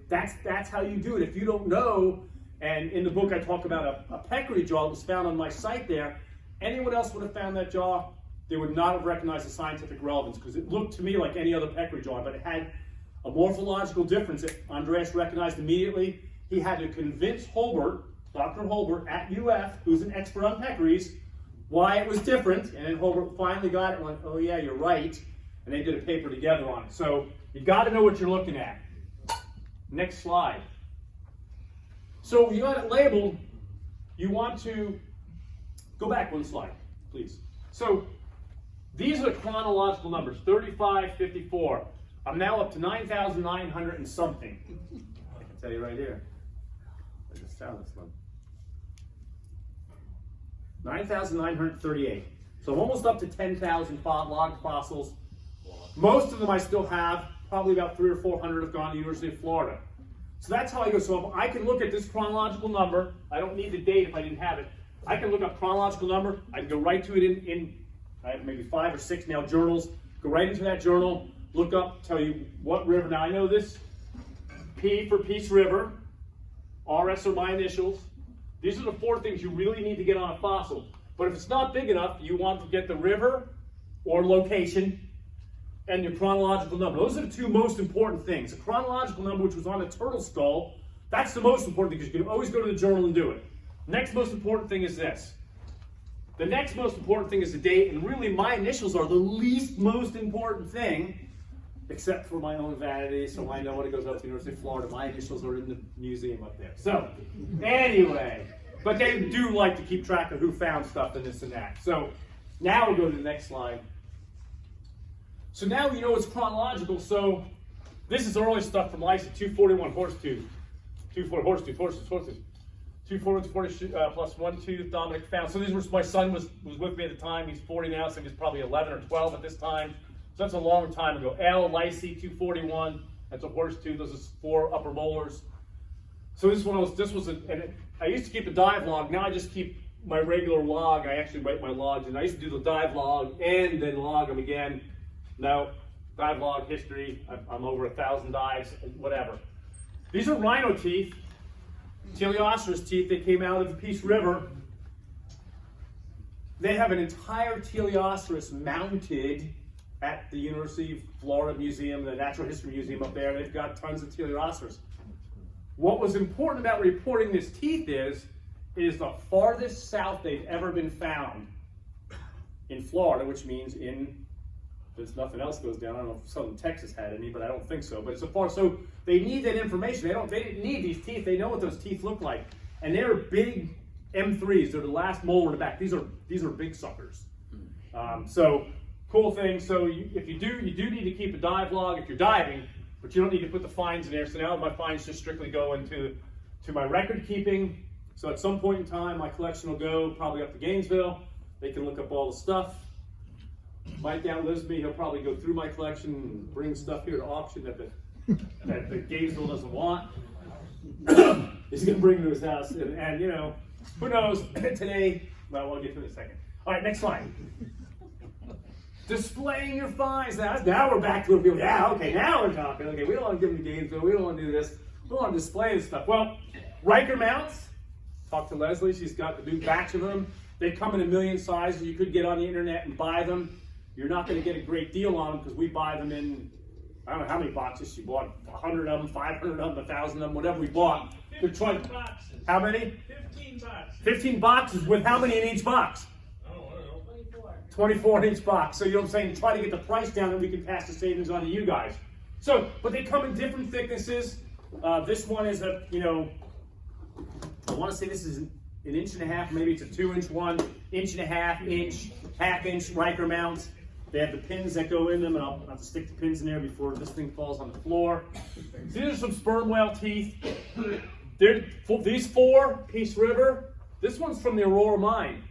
That's how you do it. If you don't know, and in the book I talk about a peccary jaw that was found on my site there, anyone else would have found that jaw, they would not have recognized the scientific relevance because it looked to me like any other peccary jaw, but it had a morphological difference that Andreas recognized immediately. He had to convince Holbert, Dr. Holbert at UF, who's an expert on peccaries, why it was different. And then Holbert finally got it and went, "Oh yeah, you're right." And they did a paper together on it. So you got to know what you're looking at. Next slide. So you got it labeled. You want to go back one slide, please. So these are the chronological numbers, 35, 54. I'm now up to 9,900 and something. I can tell you right here. I just found this one. 9,938. So I'm almost up to 10,000 logged fossils. Most of them I still have. Probably about 300 or 400 have gone to the University of Florida. So that's how I go. So if I can look at this chronological number. I don't need the date if I didn't have it. I can look up chronological number. I can go right to it in I have maybe 5 or 6 now journals. Go right into that journal. Look up, tell you what river. Now I know this. P for Peace River. RS are my initials. These are the 4 things you really need to get on a fossil. But if it's not big enough, you want to get the river or location and your chronological number. Those are the 2 most important things. The chronological number, which was on a turtle skull, that's the most important thing because you can always go to the journal and do it. Next most important thing is this. The next most important thing is the date, and really my initials are the least most important thing, except for my own vanity, so I know when it goes up to the University of Florida, my initials are in the museum up there. So, anyway, but they do like to keep track of who found stuff and this and that. So, now we'll go to the next slide. So now you know it's chronological, so this is early stuff from Lysa, 241 horse tooth, 240 horse tooth, 240 plus 1 tooth, Dominic found. So these were, my son was with me at the time. He's 40 now, so he was probably 11 or 12 at this time. So that's a long time ago. L, Lysi, 241, that's a horse tooth. Those are 4 upper molars. So I used to keep a dive log. Now I just keep my regular log. I actually write my logs, and I used to do the dive log and then log them again. No, dive log history. I'm over 1,000 dives, whatever. These are rhino teeth, teleoceras teeth. They came out of the Peace River. They have an entire teleoceras mounted at the University of Florida Museum, the Natural History Museum up there. They've got tons of teleoceras. What was important about reporting this teeth is, it is the farthest south they've ever been found in Florida, which means there's nothing else goes down. I don't know if southern Texas had any, but I don't think so. But it's so far, so they need that information. They didn't need these teeth. They know what those teeth look like, and they're big M3s. They're the last molar in the back. These are big suckers. So cool thing. So if you do need to keep a dive log if you're diving, but you don't need to put the finds in there. So now my finds just strictly go into my record keeping. So at some point in time, my collection will go probably up to Gainesville. They can look up all the stuff. Mike outlives me. He'll probably go through my collection and bring stuff here to auction that the Gainesville doesn't want. He's going to bring it to his house. And you know, who knows? Today, well, we'll get to it in a second. All right, next slide. Displaying your finds. Now we're back to it. Yeah, okay, now we're talking. Okay, we don't want to give them to Gainesville. We don't want to do this. We want to display this stuff. Well, Riker mounts. Talk to Leslie. She's got a new batch of them. They come in a million sizes. You could get on the internet and buy them. You're not going to get a great deal on them because we buy them in, I don't know how many boxes she bought. 100 of them, 500 of them, 1,000 of them, whatever we bought. 15 boxes. How many? 15 boxes. 15 boxes with how many in each box? I don't know. 24 in each box. So you know what I'm saying? Try to get the price down and we can pass the savings on to you guys. So, but they come in different thicknesses. This one is a, you know, I want to say this is an inch and a half, maybe it's a 2-inch one, inch and a half, half-inch Riker mounts. They have the pins that go in them, and I'll have to stick the pins in there before this thing falls on the floor. These are some sperm whale teeth. These 4, Peace River. This one's from the Aurora Mine.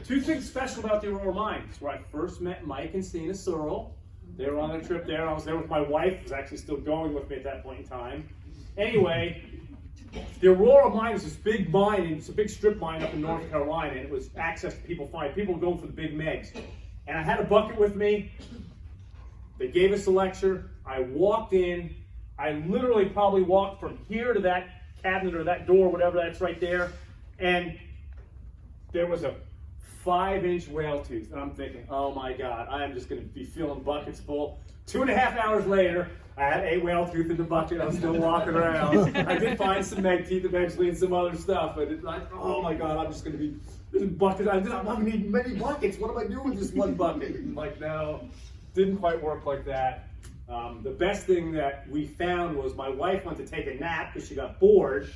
2 things special about the Aurora Mine. It's where I first met Mike and Stina Searle. They were on a trip there. I was there with my wife, who was actually still going with me at that point in time. Anyway, the Aurora Mine is this big mine, and it's a big strip mine up in North Carolina, and it was access to people find. People were going for the big megs. And I had a bucket with me. They gave us a lecture. I walked in. I literally probably walked from here to that cabinet or that door, whatever that's right there. And there was a 5-inch whale tooth. And I'm thinking, oh my God, I am just going to be filling buckets full. 2.5 hours later, I had a whale tooth in the bucket. I was still walking around. I did find some meg teeth eventually and some other stuff. But it's like, oh my God, I'm just going to be buckets. I'm not going to need many buckets. What am I doing with this one bucket? I'm like, no, didn't quite work like that. The best thing that we found was my wife went to take a nap because she got bored,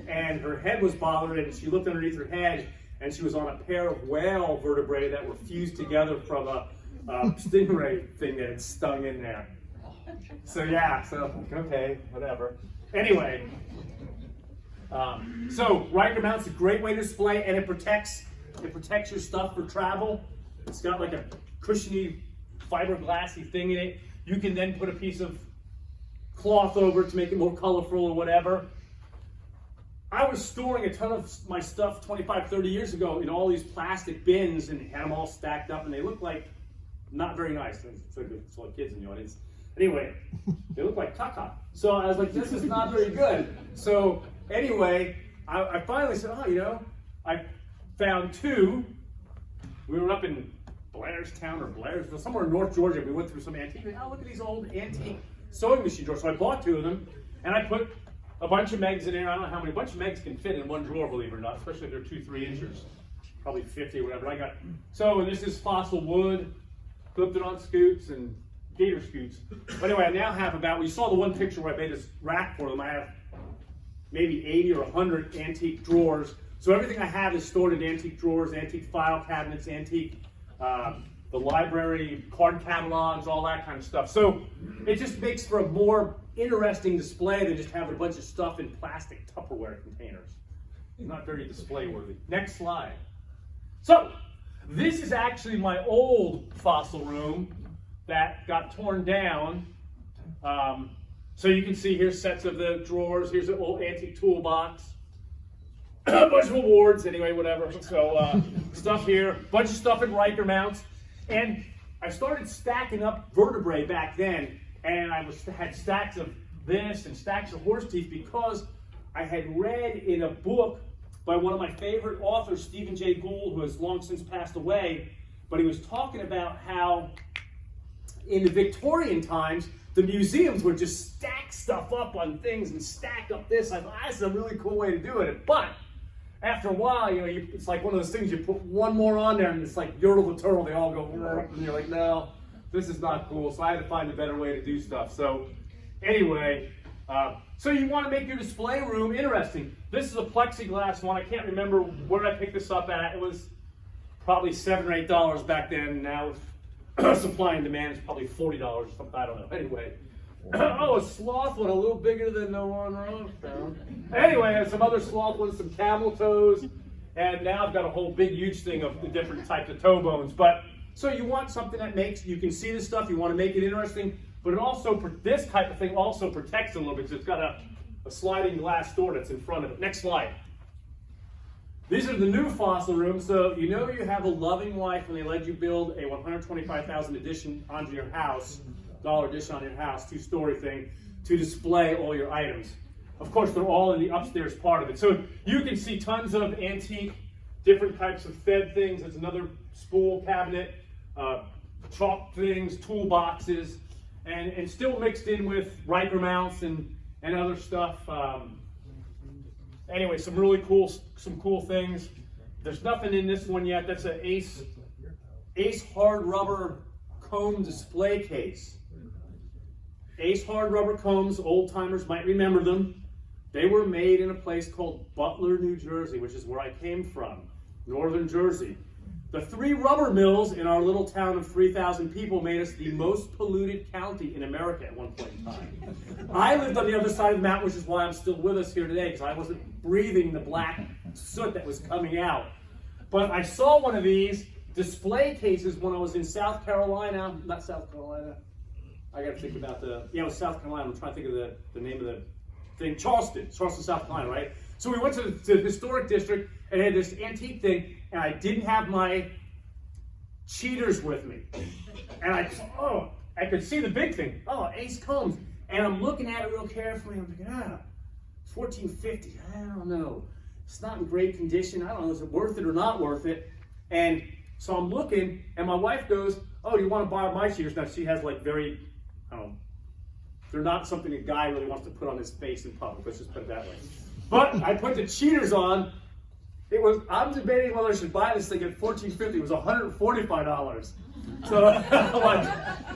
and her head was bothered, and she looked underneath her head, and she was on a pair of whale vertebrae that were fused together from a stingray thing that had stung in there. So yeah, so okay, whatever. Anyway, so Riker mount's a great way to display, and it protects your stuff for travel. It's got like a cushiony, fiberglassy thing in it. You can then put a piece of cloth over it to make it more colorful or whatever. I was storing a ton of my stuff 25, 30 years ago in all these plastic bins and had them all stacked up, and they look like not very nice. It's a lot of kids in the audience. Anyway, they look like caca. So I was like, this is not very good. So anyway, I finally said, oh, you know, I found 2. We were up in Blairstown or Blairsville, somewhere in North Georgia. We went through some antique. Oh, look at these old antique sewing machine drawers. So I bought 2 of them, and I put a bunch of megs in there. I don't know how many. A bunch of megs can fit in one drawer, believe it or not, especially if they're 2-3 inches, probably 50 or whatever. And this is fossil wood, clipped it on scoots and gator scoots. But anyway, I now have we saw the one picture where I made this rack for them. I have maybe 80 or 100 antique drawers. So everything I have is stored in antique drawers, antique file cabinets, antique, the library, card catalogs, all that kind of stuff. So it just makes for a more interesting display than just having a bunch of stuff in plastic Tupperware containers. Not very display worthy. Next slide. So this is actually my old fossil room that got torn down. So you can see here's sets of the drawers. Here's an old antique toolbox. A bunch of awards, anyway, whatever. So stuff here, bunch of stuff in Riker mounts. And I started stacking up vertebrae back then, and had stacks of this and stacks of horse teeth because I had read in a book by one of my favorite authors, Stephen Jay Gould, who has long since passed away, but he was talking about how in the Victorian times, the museums would just stack stuff up on things and stack up this. I thought, that's a really cool way to do it. But after a while, it's like one of those things, you put one more on there and it's like Yertle the turtle, they all go, and you're like, no, this is not cool. So I had to find a better way to do stuff. So anyway, so you want to make your display room interesting. This is a plexiglass one. I can't remember where I picked this up at. It was probably $7 or $8 back then. Now supply and demand is probably $40 or something. I don't know. Anyway, oh, a sloth one, a little bigger than the one I found. Anyway, I had some other sloth ones, some camel toes, and now I've got a whole big, huge thing of the different types of toe bones. But so you want something that makes you can see the stuff. You want to make it interesting. But it also, this type of thing also protects it a little bit because it's got a sliding glass door that's in front of it. Next slide. These are the new fossil rooms. So you know you have a loving wife when they let you build a $125,000 addition onto your house, dollar addition on your house, 2-story thing, to display all your items. Of course, they're all in the upstairs part of it. So you can see tons of antique, different types of fed things. It's another spool cabinet, chalk things, toolboxes. And still mixed in with Riker mounts and other stuff. Anyway, some really cool things. There's nothing in this one yet. That's an Ace hard rubber comb display case. Ace hard rubber combs, old timers might remember them. They were made in a place called Butler, New Jersey, which is where I came from, northern Jersey. The 3 rubber mills in our little town of 3,000 people made us the most polluted county in America at one point in time. I lived on the other side of the mountain, which is why I'm still with us here today, because I wasn't breathing the black soot that was coming out. But I saw one of these display cases when I was in South Carolina, not South Carolina, I gotta think about it was South Carolina, I'm trying to think of the name of the thing, Charleston, South Carolina, right? So we went to the historic district and had this antique thing, and I didn't have my cheaters with me. And I could see the big thing. Oh, Ace combs. And I'm looking at it real carefully. I'm thinking, it's $14.50. I don't know. It's not in great condition. I don't know, is it worth it or not worth it? And so I'm looking, and my wife goes, oh, do you want to borrow my cheaters? Now she has like very, they're not something a guy really wants to put on his face in public. Let's just put it that way. But I put the cheaters on. I'm debating whether I should buy this thing at $14.50. It was $145. So,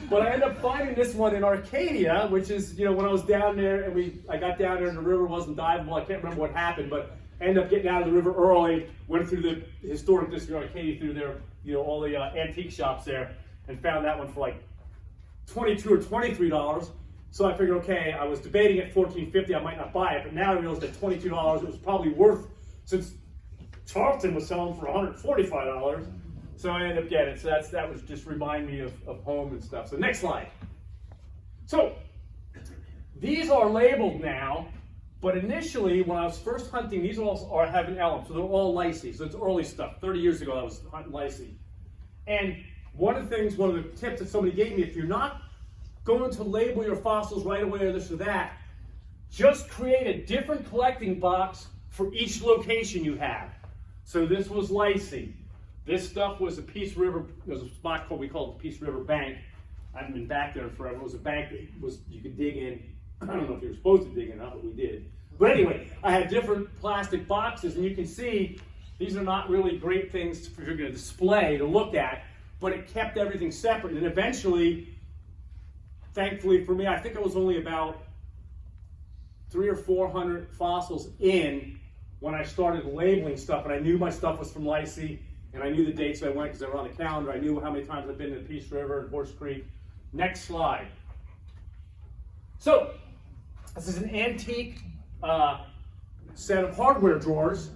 but I ended up finding this one in Arcadia, which is, when I was down there and I got down there and the river wasn't diveable. I can't remember what happened, but I ended up getting out of the river early, went through the historic district of Arcadia, through there, all the antique shops there, and found that one for like $22 or $23. So I figured, okay, I was debating at $14.50, I might not buy it, but now I realized at $22 it was probably worth, since Charleston was selling for $145, so I ended up getting it. So that was just remind me of home and stuff. So next slide. So these are labeled now, but initially when I was first hunting, these all have an elm, so they're all Lysy. So it's early stuff. 30 years ago I was hunting Lysy. And one of the tips that somebody gave me, if you're not going to label your fossils right away or this or that, just create a different collecting box for each location you have. So this was Lysy. This stuff was the Peace River. There was a spot we called the Peace River Bank. I haven't been back there forever. It was a bank that you could dig in. I don't know if you were supposed to dig in or not, but we did. But anyway, I had different plastic boxes, and you can see these are not really great things for you're going to display to look at, but it kept everything separate. And eventually, thankfully for me, I think it was only about 300 or 400 fossils in when I started labeling stuff, and I knew my stuff was from Lysy, and I knew the dates I went because they were on the calendar. I knew how many times I've been to the Peace River and Horse Creek. Next slide. So, this is an antique set of hardware drawers,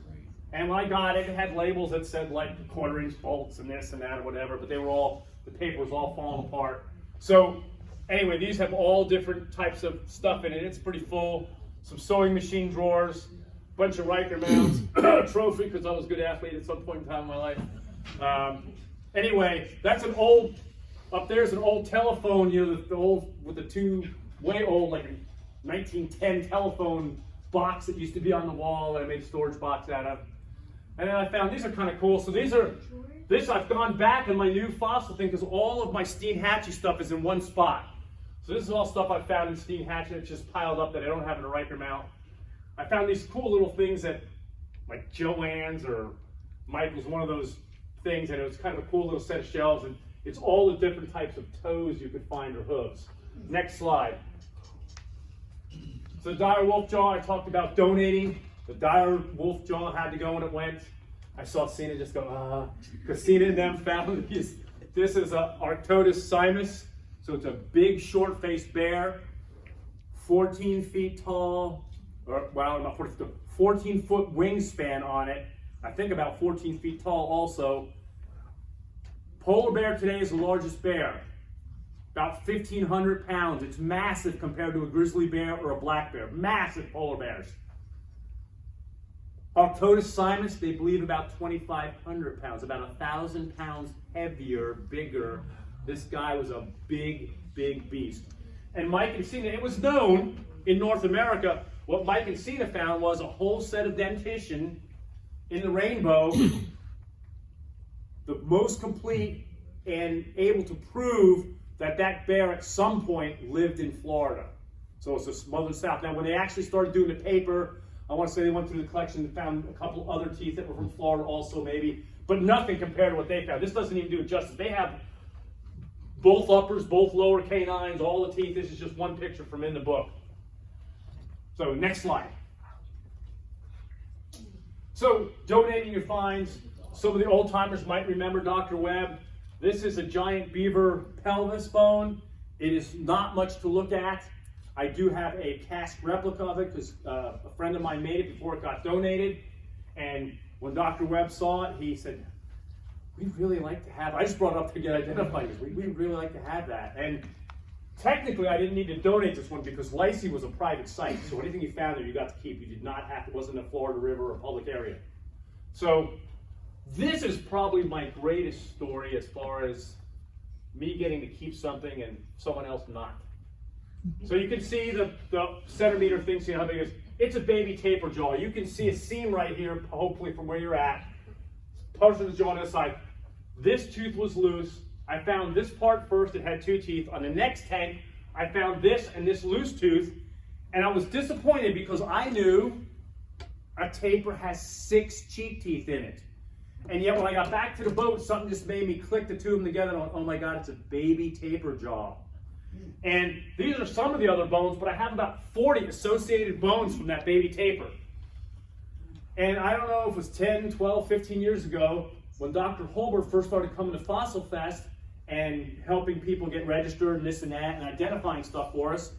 and when I got it, it had labels that said like quarter-inch bolts and this and that or whatever, but the paper was all falling apart. So, anyway, these have all different types of stuff in it. It's pretty full. Some sewing machine drawers, bunch of Riker mounts, a trophy because I was a good athlete at some point in time in my life. Anyway, that's an old, up there's an old telephone, you know, the old, with the two, way old, like a 1910 telephone box that used to be on the wall that I made a storage box out of. And then I found, these are kind of cool. So this I've gone back in my new fossil thing because all of my Steenhatchee stuff is in one spot. So this is all stuff I found in Steenhatchee that's just piled up that I don't have in a Riker mount. I found these cool little things that, like Joanne's or Michael's, one of those things, and it was kind of a cool little set of shells, and it's all the different types of toes you could find or hooves. Next slide. So the dire wolf jaw, I talked about donating. The dire wolf jaw had to go when it went. I saw Sina just go, because Sina and them found these. This is a Arctodus simus. So it's a big, short-faced bear, 14 feet tall, or well, not 14-foot wingspan on it. I think about 14 feet tall also. Polar bear today is the largest bear, about 1,500 pounds. It's massive compared to a grizzly bear or a black bear. Massive polar bears. Arctodus simus, they believe about 2,500 pounds, about 1,000 pounds heavier, bigger. This guy was a big, big beast. And Mike and Sina, it was known in North America, what Mike and Sina found was a whole set of dentition in the rainbow, the most complete and able to prove that that bear at some point lived in Florida. So it's the southern south. Now when they actually started doing the paper, I want to say they went through the collection and found a couple other teeth that were from Florida also maybe, but nothing compared to what they found. This doesn't even do it justice. They have both uppers, both lower canines, all the teeth. This is just one picture from in the book. So next slide. So donating your finds. Some of the old timers might remember Dr. Webb. This is a giant beaver pelvis bone. It is not much to look at. I do have a cast replica of it because a friend of mine made it before it got donated. And when Dr. Webb saw it, he said, we'd really like to have, I just brought it up to get identified because we'd really like to have that. And technically I didn't need to donate this one because Lacey was a private site. So anything you found there you got to keep. You did not have to, it wasn't a Florida river or a public area. So this is probably my greatest story as far as me getting to keep something and someone else not. So you can see the centimeter thing, see how big it is. It's a baby taper jaw. You can see a seam right here, hopefully from where you're at. Part of the jaw on this side. This tooth was loose. I found this part first. It had two teeth. On the next tank, I found this and this loose tooth. And I was disappointed because I knew a taper has 6 cheek teeth in it. And yet when I got back to the boat, something just made me click the two of them together and oh my God, it's a baby taper jaw. And these are some of the other bones, but I have about 40 associated bones from that baby taper. And I don't know if it was 10, 12, 15 years ago when Dr. Holbert first started coming to Fossil Fest and helping people get registered and this and that and identifying stuff for us.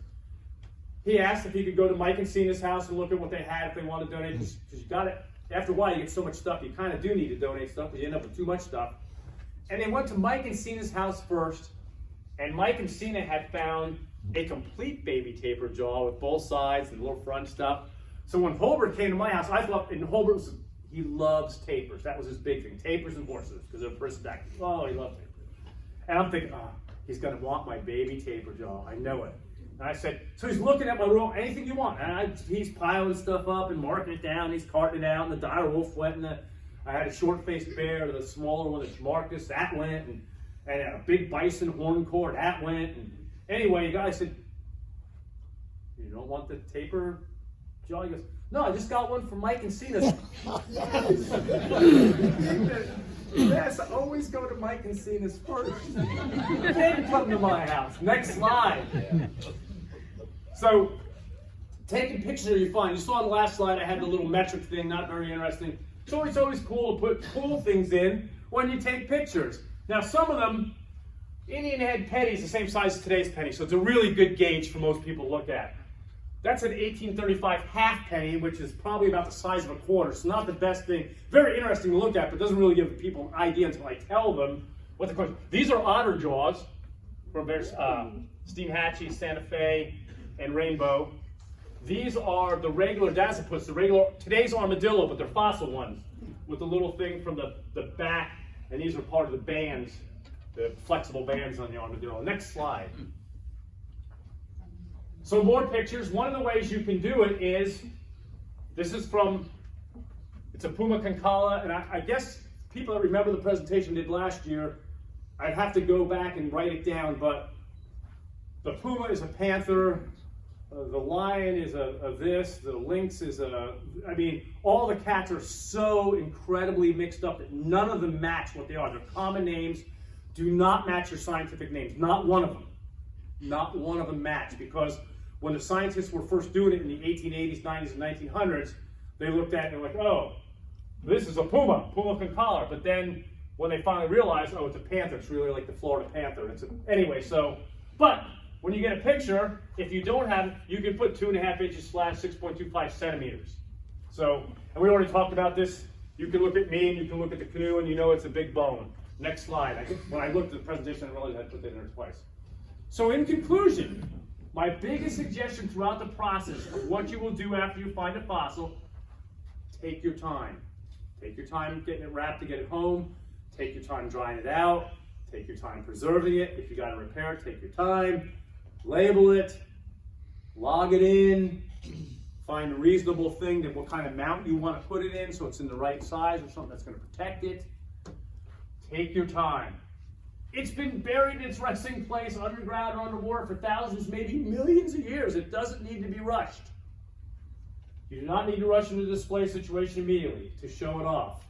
He asked if he could go to Mike and Sina's house and look at what they had if they wanted to donate. Because you got it. After a while, you get so much stuff, you kind of do need to donate stuff because you end up with too much stuff. And they went to Mike and Sina's house first. And Mike and Sina had found a complete baby taper jaw with both sides and the little front stuff. So when Holbert came to my house, I thought, and Holbert he loves tapers. That was his big thing, tapers and horses, because they're perspective. Oh, he loves tapers. And I'm thinking, oh, he's going to want my baby taper jaw. I know it. And I said, so he's looking at my room, anything you want. And he's piling stuff up and marking it down. He's carting it out. And the dire wolf went. And I had a short-faced bear, the smaller one that's Marcus, that went. And a big bison horn cord, that went. And anyway, the guy said, you don't want the taper jaw? He goes, no, I just got one from Mike and Sina's. Yes, always go to Mike and Sina's first. Then come to my house. Next slide. So, taking pictures of your find. You saw on the last slide I had the little metric thing, not very interesting. So it's always cool to put cool things in when you take pictures. Now some of them, Indian head pennies, the same size as today's penny, so it's a really good gauge for most people to look at. That's an 1835 half penny, which is probably about the size of a quarter. So not the best thing. Very interesting to look at, but doesn't really give people an idea until I tell them what the question. These are otter jaws. from Steinhatchee, Santa Fe, and Rainbow. These are the regular dasypus, today's armadillo, but they're fossil ones, with the little thing from the back, and these are part of the bands, the flexible bands on the armadillo. Next slide. So more pictures. One of the ways you can do it is, this is from, it's a puma concala, and I guess people that remember the presentation did last year, I'd have to go back and write it down, but the puma is a panther, the lion is a this, the lynx is I mean, all the cats are so incredibly mixed up that none of them match what they are. They're common names, do not match your scientific names, not one of them. Not one of them match, because when the scientists were first doing it in the 1880s, 90s, and 1900s, they looked at it and were like, oh, this is a puma concala. But then when they finally realized, oh, it's a panther, it's really like the Florida panther. Anyway, so, but when you get a picture, if you don't have it, you can put 2.5 inches / 6.25 centimeters. So, and we already talked about this. You can look at me and you can look at the canoe and you know it's a big bone. Next slide. When I looked at the presentation, I realized I had to put that in there twice. So in conclusion, my biggest suggestion throughout the process of what you will do after you find a fossil, take your time. Take your time getting it wrapped to get it home. Take your time drying it out. Take your time preserving it. If you got to repair it, take your time. Label it. Log it in. Find a reasonable thing that what kind of mount you want to put it in so it's in the right size or something that's going to protect it. Take your time. It's been buried in its resting place underground or underwater for thousands, maybe millions of years. It doesn't need to be rushed. You do not need to rush into the display situation immediately to show it off.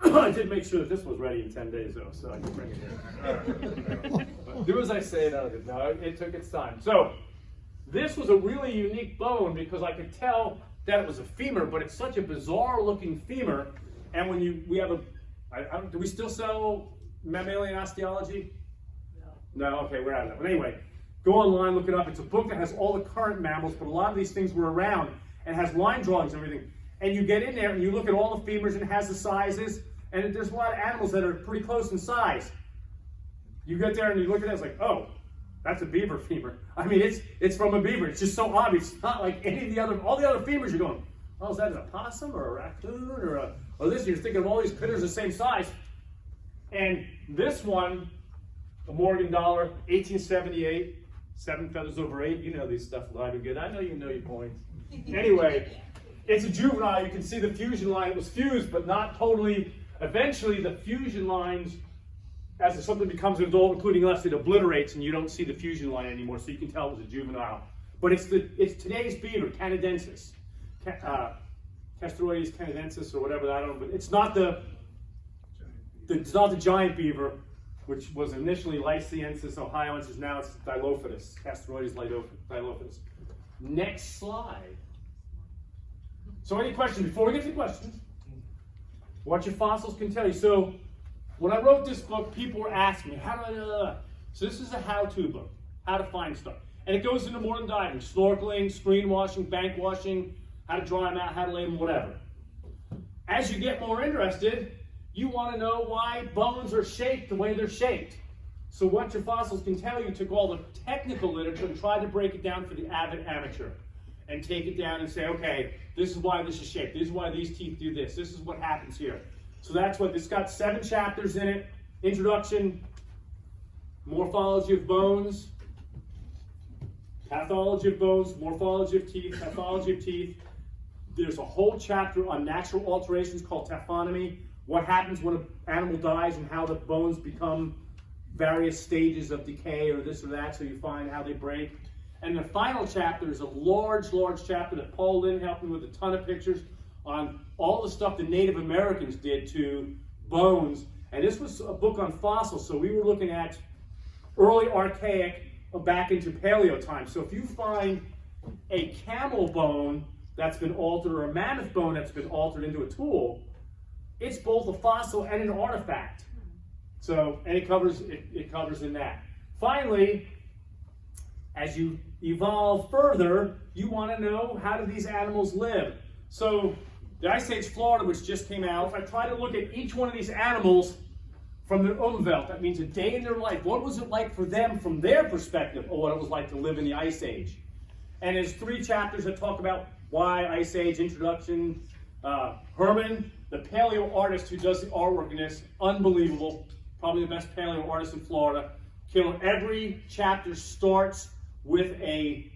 I did make sure that this was ready in 10 days though, so I can bring it here. But do as I say, no, it took its time. So this was a really unique bone because I could tell that it was a femur, but it's such a bizarre looking femur. And when do we still sell mammalian osteology? No, okay, we're out of that. But anyway, go online, look it up. It's a book that has all the current mammals, but a lot of these things were around and has line drawings and everything. And you get in there and you look at all the femurs and it has the sizes, and there's a lot of animals that are pretty close in size. You get there and you look at it, it's like, oh, that's a beaver femur. I mean, it's from a beaver. It's just so obvious. It's not like any of the other, all the other femurs you're going, oh, is that an opossum or a raccoon or this? You're thinking of all these critters the same size. And this one, a Morgan dollar, 1878, 7 feathers over 8. You know these stuff live and good. I know you know your points. Anyway, it's a juvenile. You can see the fusion line. It was fused, but not totally. Eventually, the fusion lines, as something becomes an adult, including us, it obliterates, and you don't see the fusion line anymore. So you can tell it was a juvenile. But it's today's beaver, canadensis, Castroides canadensis, or whatever. I don't know, but it's not the giant beaver, which was initially Lyciensis ohioensis. Now it's Dilophotis, Castroides dilophotis. Next slide. So any questions, before we get to questions, what your fossils can tell you. So when I wrote this book, people were asking me, how do I know that? So this is a how-to book, how to find stuff. And it goes into more than diving, snorkeling, screen washing, bank washing, how to dry them out, how to lay them, whatever. As you get more interested, you want to know why bones are shaped the way they're shaped. So what your fossils can tell you, took all the technical literature and tried to break it down for the avid amateur. And take it down and say, okay, this is why this is shaped. This is why these teeth do this. This is what happens here. So that's what, it's got 7 chapters in it. Introduction, morphology of bones, pathology of bones, morphology of teeth, pathology of teeth. There's a whole chapter on natural alterations called taphonomy. What happens when an animal dies and how the bones become various stages of decay or this or that, so you find how they break. And the final chapter is a large chapter that Paul Lynn helped me with a ton of pictures on all the stuff the Native Americans did to bones. And this was a book on fossils, so we were looking at early archaic back into paleo time. So if you find a camel bone that's been altered or a mammoth bone that's been altered into a tool, it's both a fossil and an artifact. So, and it covers in that. Finally, as you evolve further, you want to know, how do these animals live? So the Ice Age Florida, which just came out, I try to look at each one of these animals from their Umwelt. That means a day in their life. What was it like for them from their perspective of what it was like to live in the Ice Age? And there's 3 chapters that talk about why Ice Age, introduction. Herman, the paleo artist who does the artwork in this, unbelievable. Probably the best paleo artist in Florida. Killer. Every chapter starts with a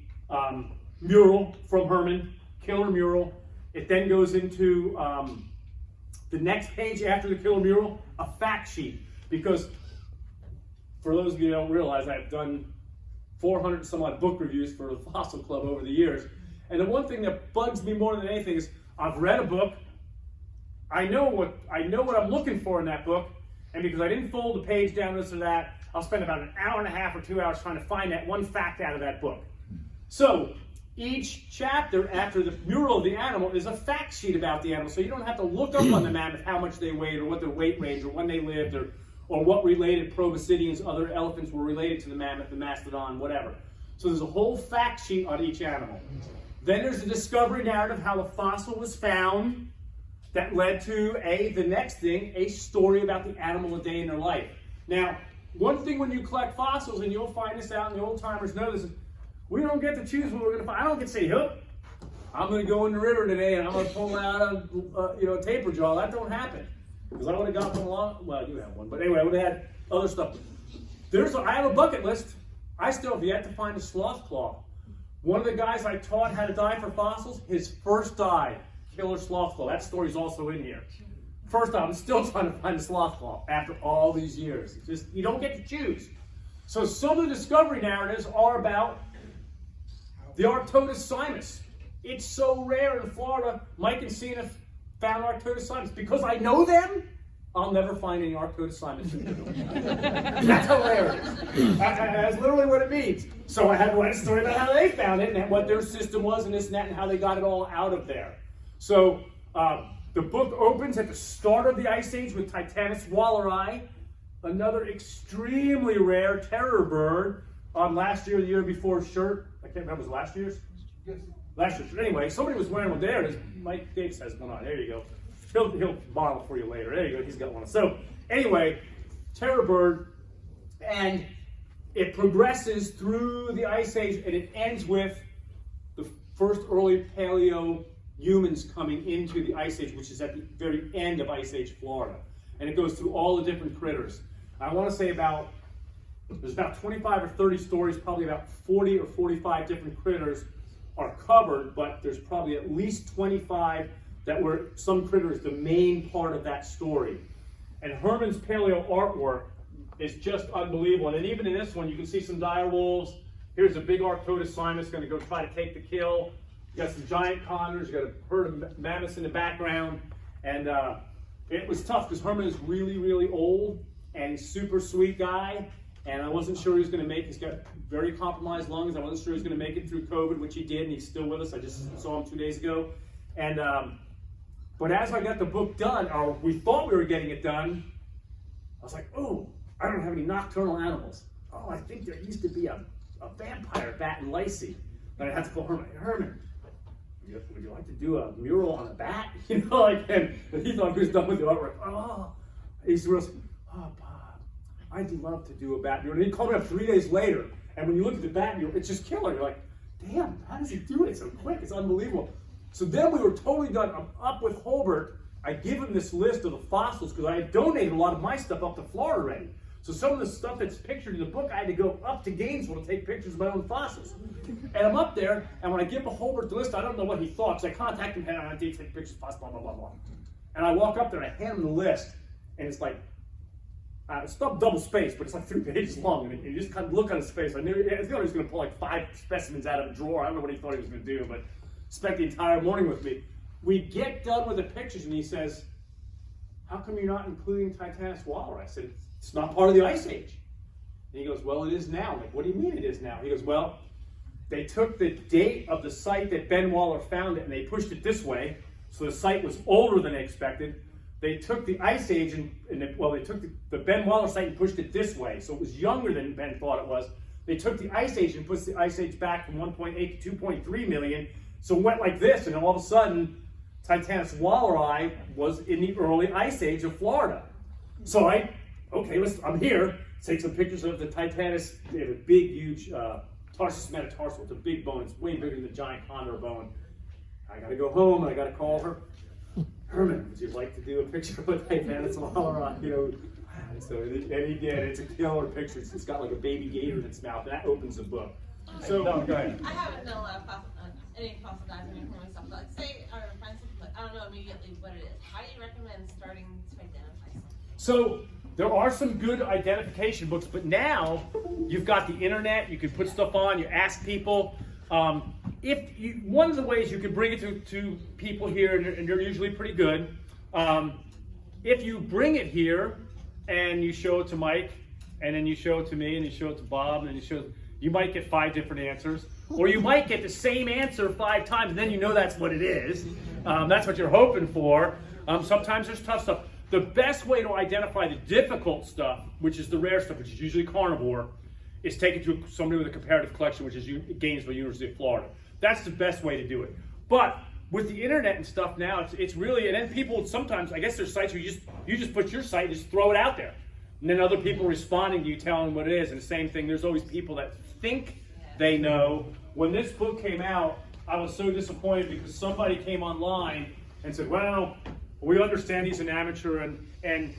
mural from Herman, killer mural. It then goes into the next page after the killer mural, a fact sheet. Because for those of you who don't realize, I've done 400 some odd book reviews for the Fossil Club over the years. And the one thing that bugs me more than anything is I've read a book, I know what I'm looking for in that book, and because I didn't fold the page down this or that, I'll spend about an hour and a half or 2 hours trying to find that one fact out of that book. So each chapter after the mural of the animal is a fact sheet about the animal, so you don't have to look up on the mammoth how much they weighed or what their weight range or when they lived or what related proboscideans, other elephants were related to the mammoth, the mastodon, whatever. So there's a whole fact sheet on each animal. Then there's the discovery narrative, how the fossil was found, that led to the next thing, a story about the animal a day in their life. Now, one thing when you collect fossils, and you'll find this out, and the old timers know this, is we don't get to choose what we're going to find. I don't get to say, "Hup, I'm going to go in the river today and I'm going to pull out a tapir jaw." That don't happen. Because I would have got one along. Well, you have one, but anyway, I would have had other stuff. I have a bucket list. I still have yet to find a sloth claw. One of the guys I taught how to dive for fossils, his first dive, killer sloth claw. That story's also in here. First time, I'm still trying to find a sloth claw after all these years. It's just, you don't get to choose. So some of the discovery narratives are about the Arctodus simus. It's so rare in Florida. Mike and Cena found Arctodus simus. Because I know them, I'll never find any Arctodus simus. That's how rare it is. That's literally what it means. So I had to write a story about how they found it and what their system was and this and that and how they got it all out of there. So the book opens at the start of the Ice Age with Titanus walleri, another extremely rare terror bird. Last year, the year before shirt, I can't remember, was it last year's? Yes. Last year's. Anyway, somebody was wearing one there. And Mike Gates has one on. There you go. He'll bottle for you later. There you go. He's got one. So anyway, terror bird, and it progresses through the Ice Age, and it ends with the first early paleo humans coming into the Ice Age, which is at the very end of Ice Age Florida, and it goes through all the different critters. I want to say there's about 25 or 30 stories, probably about 40 or 45 different critters are covered, but there's probably at least 25 that were some critters the main part of that story. And Herman's paleo artwork is just unbelievable. And even in this one, you can see some dire wolves. Here's a big Arctodus simus going to go try to take the kill. You got some giant condors. You got a herd of mammoths in the background. And it was tough because Herman is really, really old and super sweet guy. And I wasn't sure he was going to make it. He's got very compromised lungs. I wasn't sure he was going to make it through COVID, which he did, and he's still with us. I just saw him 2 days ago. And but as I got the book done, or we thought we were getting it done, I was like, oh, I don't have any nocturnal animals. Oh, I think there used to be a vampire bat in Lacey. And I had to call Herman, would you like to do a mural on a bat? You know, and he thought he was done with the artwork. Oh, he's real, oh, Bob, I'd love to do a bat mural. And he called me up 3 days later, and when you look at the bat mural, it's just killer. You're like, damn, how does he do it so quick? It's unbelievable. So then we were totally done. I'm up with Holbert. I give him this list of the fossils because I had donated a lot of my stuff up to Florida already. So some of the stuff that's pictured in the book, I had to go up to Gainesville to take pictures of my own fossils. And I'm up there, and when I give Holbert the list, I don't know what he thought. So I contact him, and I need to take pictures of fossils, blah, blah, blah, blah. And I walk up there, and I hand him the list, and it's like, it's not double spaced, but it's like 3 pages long. And you just kind of look at his face. I thought he was going to pull like 5 specimens out of a drawer. I don't know what he thought he was going to do, but spent the entire morning with me. We get done with the pictures, and he says, how come you're not including Titanus walleri? I said, it's not part of the Ice Age. And he goes, well, it is now. I'm like, what do you mean it is now? He goes, well, they took the date of the site that Ben Waller found it, and they pushed it this way, so the site was older than they expected. They took the Ice Age, they took the Ben Waller site and pushed it this way, so it was younger than Ben thought it was. They took the Ice Age and pushed the Ice Age back from 1.8 to 2.3 million, so it went like this, and all of a sudden, Titanus walleri was in the early Ice Age of Florida. So I okay, I'm here. Take some pictures of the Titanus. They have a big, huge tarsus metatarsal. It's a big bone. It's way bigger than the giant condor bone. I gotta go home and I gotta call her. Herman, would you like to do a picture of a Titanus walrus? You know, so and he did. It's a killer picture. It's got like a baby gator in its mouth. And that opens the book. So no, go ahead. I haven't done a lot of any fossilizing for myself. But say I find something, but I don't know immediately what it is. How do you recommend starting to identify something? So there are some good identification books, but now you've got the internet. You can put stuff on. You ask people. One of the ways you can bring it to people here, and they're usually pretty good. If you bring it here and you show it to Mike, and then you show it to me, and you show it to Bob, and then you might get 5 different answers, or you might get the same answer 5 times, and then you know that's what it is. That's what you're hoping for. Sometimes there's tough stuff. The best way to identify the difficult stuff, which is the rare stuff, which is usually carnivore, is take it to somebody with a comparative collection, which is Gainesville, University of Florida. That's the best way to do it. But with the internet and stuff now, it's really, and then people sometimes, I guess there's sites where you just put your site and just throw it out there. And then other people responding to you telling them what it is. And the same thing, there's always people that think they know. When this book came out, I was so disappointed because somebody came online and said, well, we understand he's an amateur and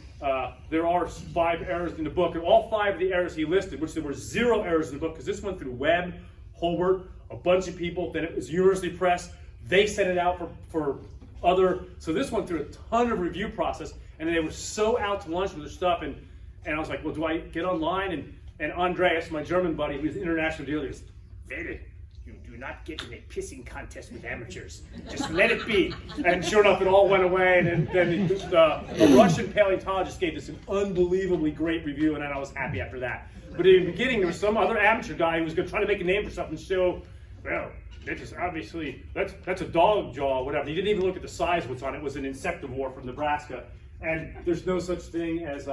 there are 5 errors in the book. And all 5 of the errors he listed, which there were 0 errors in the book, because this went through Webb, Holbert, a bunch of people, then it was University Press. They sent it out for other, so this went through a ton of review process, and they were so out to lunch with their stuff, and I was like, well, do I get online? And Andreas, my German buddy, who's an international dealer, goes, David, you do not get in a pissing contest with amateurs. Just let it be. And sure enough, it all went away, and then the Russian paleontologist gave this an unbelievably great review, and then I was happy after that. But in the beginning, there was some other amateur guy who was going to try to make a name for something and show, well, this is obviously, that's a dog jaw, whatever. He didn't even look at the size of what's on it. It was an insectivore from Nebraska. And there's no such thing as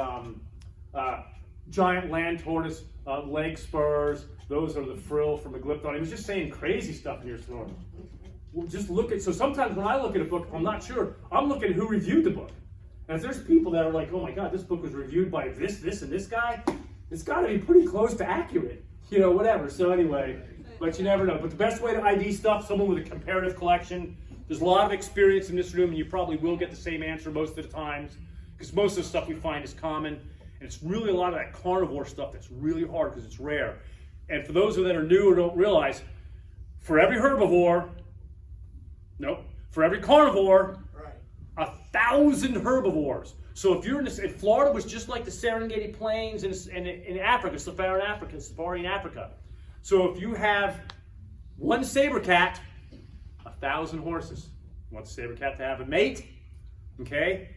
giant land tortoise leg spurs. Those are the frill from a glyptodon. He was just saying crazy stuff in your story. Well, just look at, so sometimes when I look at a book, if I'm not sure, I'm looking at who reviewed the book. And if there's people that are like, oh my God, this book was reviewed by this, and this guy, it's got to be pretty close to accurate, you know, whatever. So anyway, but you never know. But the best way to ID stuff, someone with a comparative collection, there's a lot of experience in this room, and you probably will get the same answer most of the times, because most of the stuff we find is common, and it's really a lot of that carnivore stuff that's really hard because it's rare. And for those that are new or don't realize, for every herbivore, for every carnivore, 1,000 herbivores. So if you're if Florida was just like the Serengeti Plains and in Africa, Safarian Africa. So if you have one saber cat, 1,000 horses. You want the saber cat to have a mate? Okay,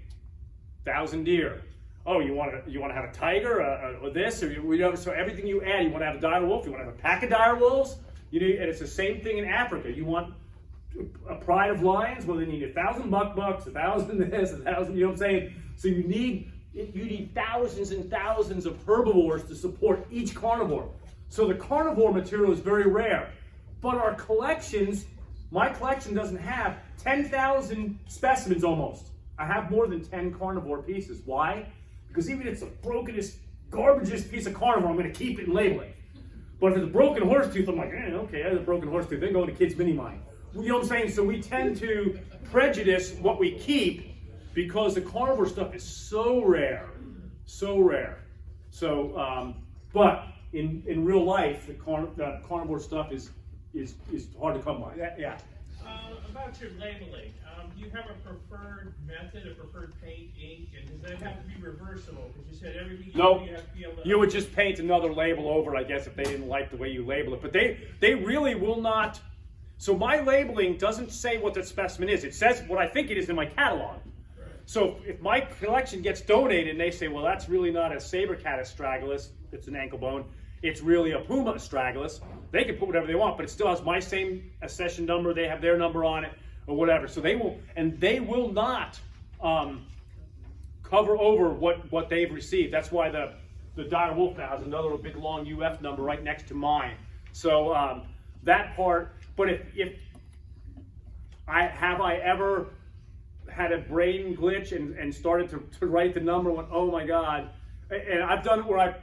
1,000 deer. Oh, you want to have a tiger or this or whatever. So everything you add, you want to have a dire wolf. You want to have a pack of dire wolves. You need, and it's the same thing in Africa. You want a pride of lions. Well, then you need 1,000 bucks, 1,000 this, 1,000. You know what I'm saying? So you need thousands and thousands of herbivores to support each carnivore. So the carnivore material is very rare. But our collections, my collection doesn't have 10,000 specimens almost. I have more than 10 carnivore pieces. Why? Because even if it's the brokenest, garbagest piece of carnivore, I'm going to keep it and label it. But if it's a broken horse tooth, I'm like, okay, that's a broken horse tooth. Then go to kids' mini mine. You know what I'm saying? So we tend to prejudice what we keep because the carnivore stuff is so rare, so rare. So, but in real life, the carnivore stuff is hard to come by. Yeah. About your labeling, do you have a preferred method, a preferred paint, ink, and does that have to be reversible? Because you said everything you No, do, you have to be able to... You would just paint another label over it, I guess, if they didn't like the way you label it. But they really will not. So my labeling doesn't say what the specimen is. It says what I think it is in my catalog. Right. So if my collection gets donated and they say, well, that's really not a saber cat astragalus, it's an ankle bone, it's really a puma astragalus, they can put whatever they want, but it still has my same accession number, they have their number on it, or whatever. So they will not cover over what they've received. That's why the dire wolf now has another big long UF number right next to mine. So that part, but if I ever had a brain glitch and started to write the number and went, oh my God, And I've done it where I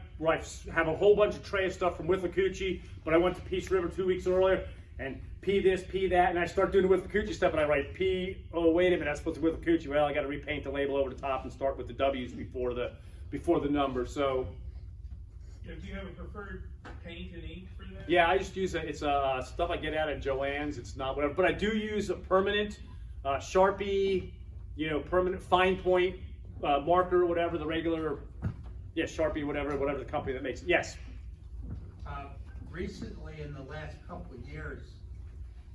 have a whole bunch of tray of stuff from Withlacoochee, but I went to Peace River 2 weeks earlier, and P this, P that, and I start doing the Withlacoochee stuff, and I write P, oh wait a minute, that's supposed to be Withlacoochee. Well, I got to repaint the label over the top and start with the W's before the number. So. Do you have a preferred paint and ink for that? Yeah, I just use it's stuff I get out of Joann's. It's not whatever, but I do use a permanent Sharpie, permanent fine point marker or whatever, the regular, Sharpie, whatever the company that makes it. Yes. Recently, in the last couple of years,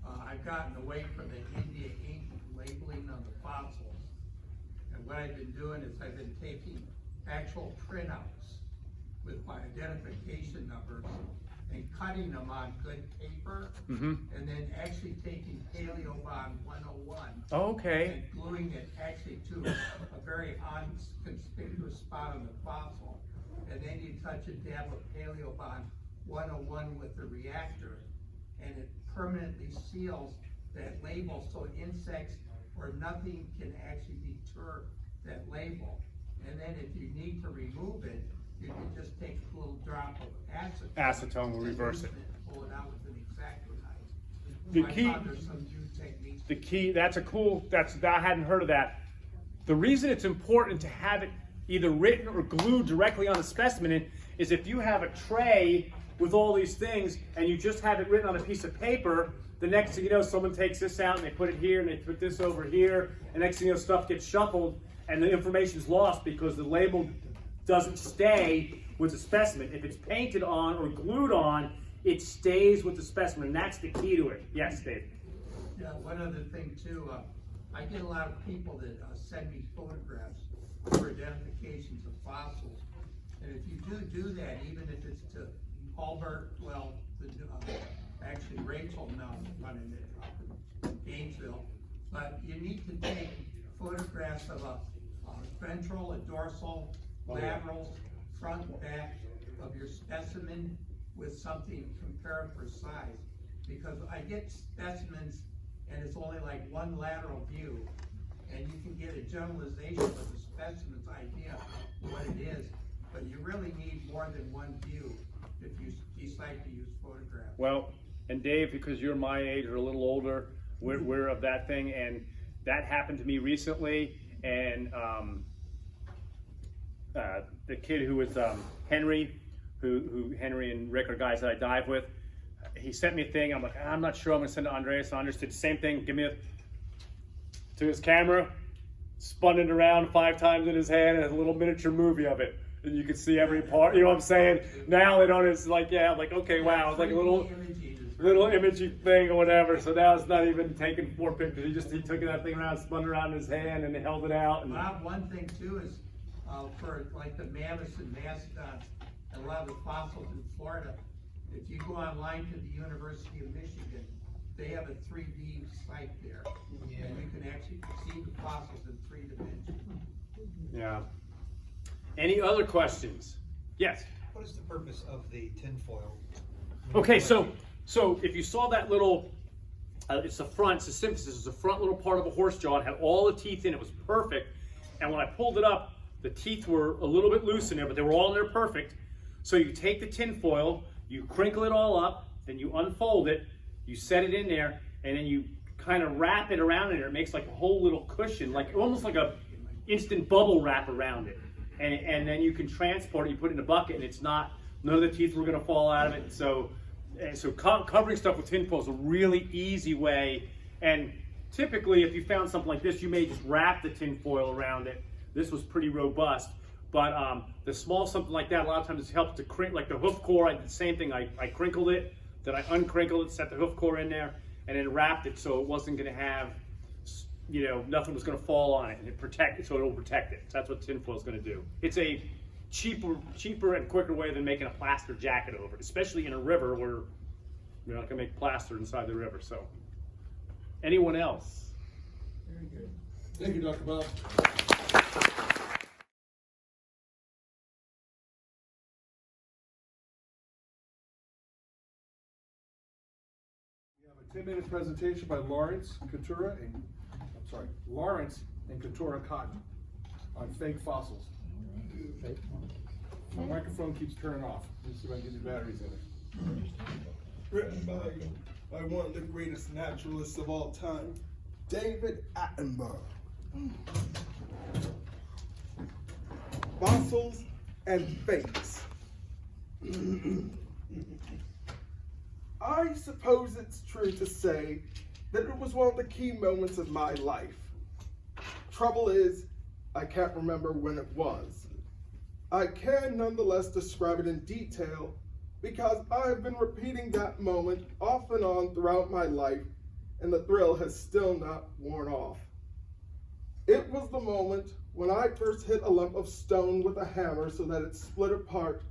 I've gotten away from the India ink labeling on the fossils, and what I've been doing is I've been taking actual printouts with my identification numbers and cutting them on good paper, and then actually taking Paleo-Bond 101 Okay. and gluing it actually to a very unconspicuous spot on the fossil, and then you touch a dab of Paleo-Bond 101 with the reactor, and it permanently seals that label so insects or nothing can actually deter that label. And then if you need to remove it, you can just take a little drop of acetone. Acetone will reverse it. Pull it out with an X-Acto knife. The I key- found there's some new techniques. The key, I hadn't heard of that. The reason it's important to have it either written or glued directly on the specimen is if you have a tray with all these things and you just have it written on a piece of paper, the next thing you know, someone takes this out and they put it here and they put this over here, and next thing you know, stuff gets shuffled and the information's lost because the label doesn't stay with the specimen. If it's painted on or glued on, it stays with the specimen, and that's the key to it. Yes, Dave. Yeah, one other thing too, I get a lot of people that send me photographs for identifications of fossils. And if you do that, even if it's to Hulbert, actually Rachel now running it up in Gainesville, but you need to take photographs of a ventral, a dorsal, lateral, front, back of your specimen with something compared for size. Because I get specimens and it's only like one lateral view, and you can get a generalization of the specimen's idea of what it is, but you really need more than one view if you decide to use photographs. Well, and Dave, because you're my age or a little older, we're of that thing, and that happened to me recently, and the kid who was Henry, who Henry and Rick are guys that I dive with, he sent me a thing. I'm like, I'm not sure I'm gonna send it to Andreas. So Andreas did the same thing, to his camera, spun it around 5 times in his hand, and a little miniature movie of it. And you can see every part, you know what I'm saying? Now they don't, it's like, I'm like, okay, wow, it's like a little imaging thing or whatever. So now it's not even taking 4 pictures. He took that thing around, spun it around in his hand, and held it out. And Bob, one thing too is, for like the mammoths and mastodons, and a lot of the fossils in Florida, if you go online to the University of Michigan, they have a 3D site there. And you can actually see the fossils in 3 dimensions. yeah. Any other questions? Yes. What is the purpose of the tinfoil? Okay, so if you saw that little, it's the front, it's a symphysis, it's the front little part of a horse jaw. It had all the teeth in it, was perfect. And when I pulled it up, the teeth were a little bit loose in there, but they were all in there perfect. So you take the tinfoil, you crinkle it all up, then you unfold it, you set it in there, and then you kind of wrap it around in there. It makes like a whole little cushion, like almost like a instant bubble wrap around it. And then you can transport it, you put it in a bucket, and it's not, none of the teeth were gonna fall out of it. So covering stuff with tinfoil is a really easy way. And typically, if you found something like this, you may just wrap the tinfoil around it. This was pretty robust. But the small something like that, a lot of times it helps to crinkle, like the hoof core, I did the same thing. I crinkled it, then I uncrinkled it, set the hoof core in there, and then wrapped it so it wasn't gonna have, nothing was gonna fall on it, and so it'll protect it. So that's what tinfoil is gonna do. It's a cheaper and quicker way than making a plaster jacket over it, especially in a river where you're not gonna make plaster inside the river. So, anyone else? Very good. Thank you, Dr. Bob. We have a 10-minute presentation by Lawrence and Katura Cotton on fake fossils. My microphone keeps turning off. Let's see if I can get the batteries in it. Written by one of the greatest naturalists of all time, David Attenborough. Fossils and fakes. I suppose it's true to say that it was one of the key moments of my life. Trouble is, I can't remember when it was. I can nonetheless describe it in detail because I have been repeating that moment off and on throughout my life, and the thrill has still not worn off. It was the moment when I first hit a lump of stone with a hammer so that it split apart,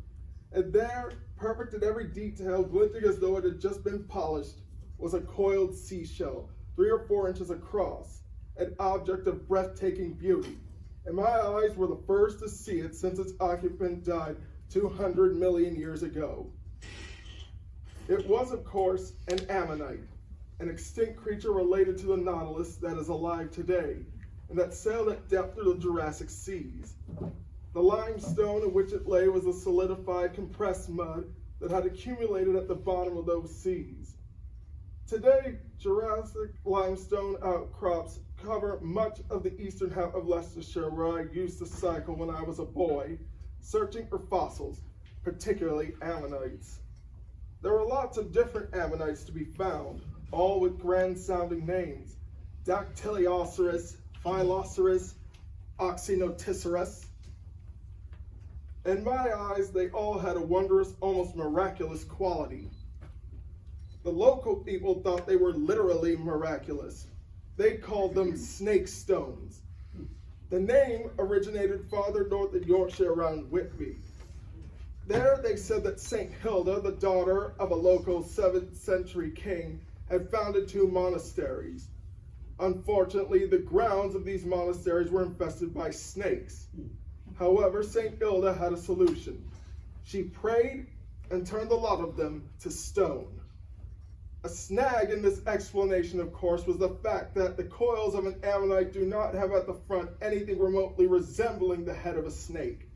and there, perfect in every detail, glinting as though it had just been polished, was a coiled seashell, 3 or 4 inches across, an object of breathtaking beauty, and my eyes were the first to see it since its occupant died 200 million years ago. It was, of course, an ammonite, an extinct creature related to the nautilus that is alive today, and that sailed at depth through the Jurassic seas. The limestone in which it lay was a solidified, compressed mud that had accumulated at the bottom of those seas. Today, Jurassic limestone outcrops cover much of the eastern half of Leicestershire, where I used to cycle when I was a boy, searching for fossils, particularly ammonites. There are lots of different ammonites to be found, all with grand-sounding names: Dactylioceras, Phyloceras, Oxynoticeras. In my eyes, they all had a wondrous, almost miraculous quality. The local people thought they were literally miraculous. They called them snake stones. The name originated farther north in Yorkshire around Whitby. There they said that St. Hilda, the daughter of a local 7th century king, had founded 2 monasteries. Unfortunately, the grounds of these monasteries were infested by snakes. However, St. Hilda had a solution. She prayed and turned the lot of them to stone. A snag in this explanation, of course, was the fact that the coils of an ammonite do not have at the front anything remotely resembling the head of a snake.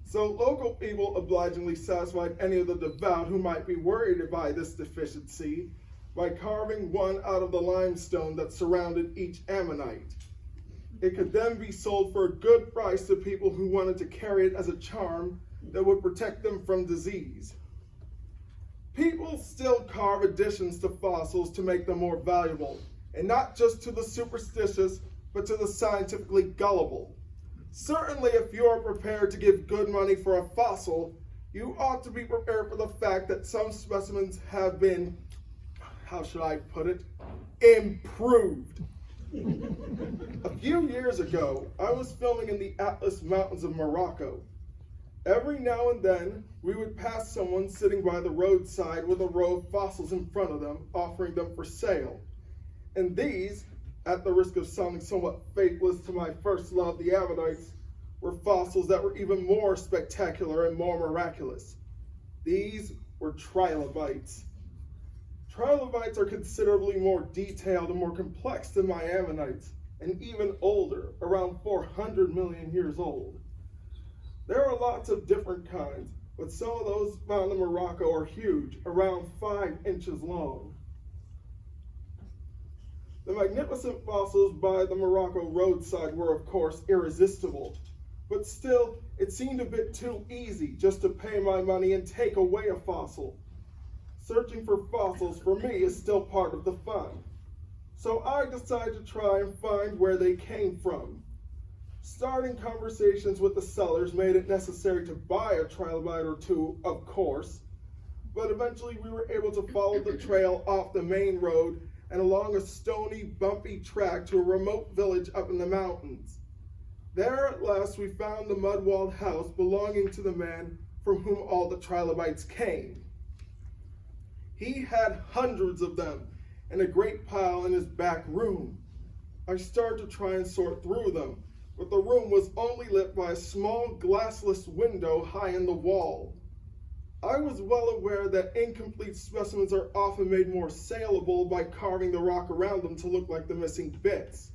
So local people obligingly satisfied any of the devout who might be worried by this deficiency by carving one out of the limestone that surrounded each ammonite. It could then be sold for a good price to people who wanted to carry it as a charm that would protect them from disease. People still carve additions to fossils to make them more valuable, and not just to the superstitious, but to the scientifically gullible. Certainly, if you are prepared to give good money for a fossil, you ought to be prepared for the fact that some specimens have been, how should I put it, improved. A few years ago, I was filming in the Atlas Mountains of Morocco. Every now and then, we would pass someone sitting by the roadside with a row of fossils in front of them, offering them for sale. And these, at the risk of sounding somewhat faithless to my first love, the ammonites, were fossils that were even more spectacular and more miraculous. These were trilobites. Trilobites are considerably more detailed and more complex than my ammonites, and even older, around 400 million years old. There are lots of different kinds, but some of those found in Morocco are huge, around 5 inches long. The magnificent fossils by the Morocco roadside were, of course, irresistible, but still, it seemed a bit too easy just to pay my money and take away a fossil. Searching for fossils for me is still part of the fun. So I decided to try and find where they came from. Starting conversations with the sellers made it necessary to buy a trilobite or 2, of course, but eventually we were able to follow the trail off the main road and along a stony, bumpy track to a remote village up in the mountains. There at last we found the mud-walled house belonging to the man from whom all the trilobites came. He had hundreds of them in a great pile in his back room. I started to try and sort through them, but the room was only lit by a small glassless window high in the wall. I was well aware that incomplete specimens are often made more saleable by carving the rock around them to look like the missing bits.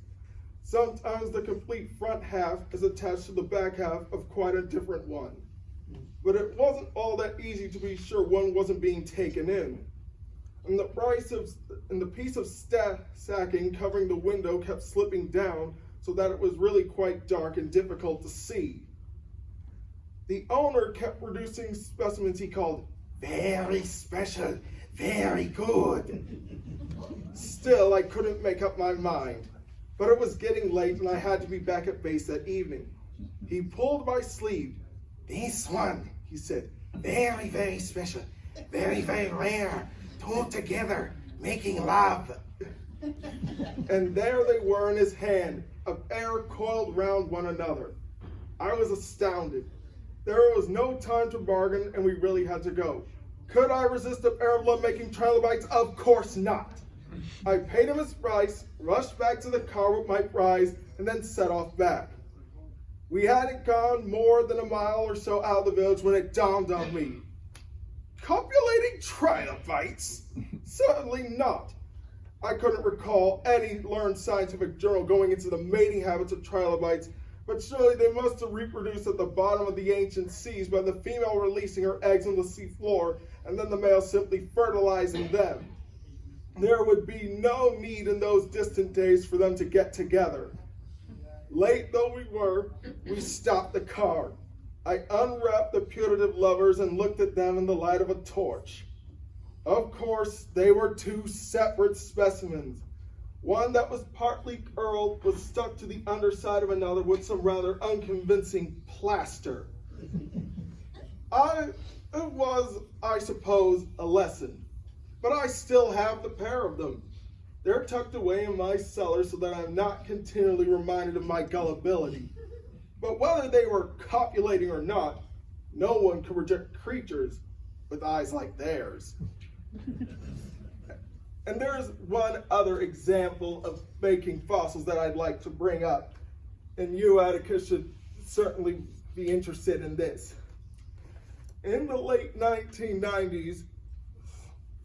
Sometimes the complete front half is attached to the back half of quite a different one. but it wasn't all that easy to be sure one wasn't being taken in. And the piece of sacking covering the window kept slipping down so that it was really quite dark and difficult to see. The owner kept producing specimens he called very special, very good. Still, I couldn't make up my mind, but it was getting late and I had to be back at base that evening. He pulled my sleeve. "This one," he said, "very, very special, very, very rare, two together, making love." And there they were in his hand, a pair coiled round one another. I was astounded. There was no time to bargain and we really had to go. Could I resist a pair of love-making trilobites? Of course not. I paid him his price, rushed back to the car with my prize, and then set off back. We hadn't gone more than a mile or so out of the village when it dawned on me. Copulating trilobites? Certainly not. I couldn't recall any learned scientific journal going into the mating habits of trilobites, but surely they must have reproduced at the bottom of the ancient seas by the female releasing her eggs on the sea floor and then the male simply fertilizing them. There would be no need in those distant days for them to get together. Late though we were, we stopped the car. I unwrapped the putative lovers and looked at them in the light of a torch. Of course, they were two separate specimens. One that was partly curled was stuck to the underside of another with some rather unconvincing plaster. It was, I suppose, a lesson, but I still have the pair of them. They're tucked away in my cellar so that I'm not continually reminded of my gullibility. But whether they were copulating or not, no one could reject creatures with eyes like theirs. And there's one other example of making fossils that I'd like to bring up, and you, Atticus, should certainly be interested in this. In the late 1990s,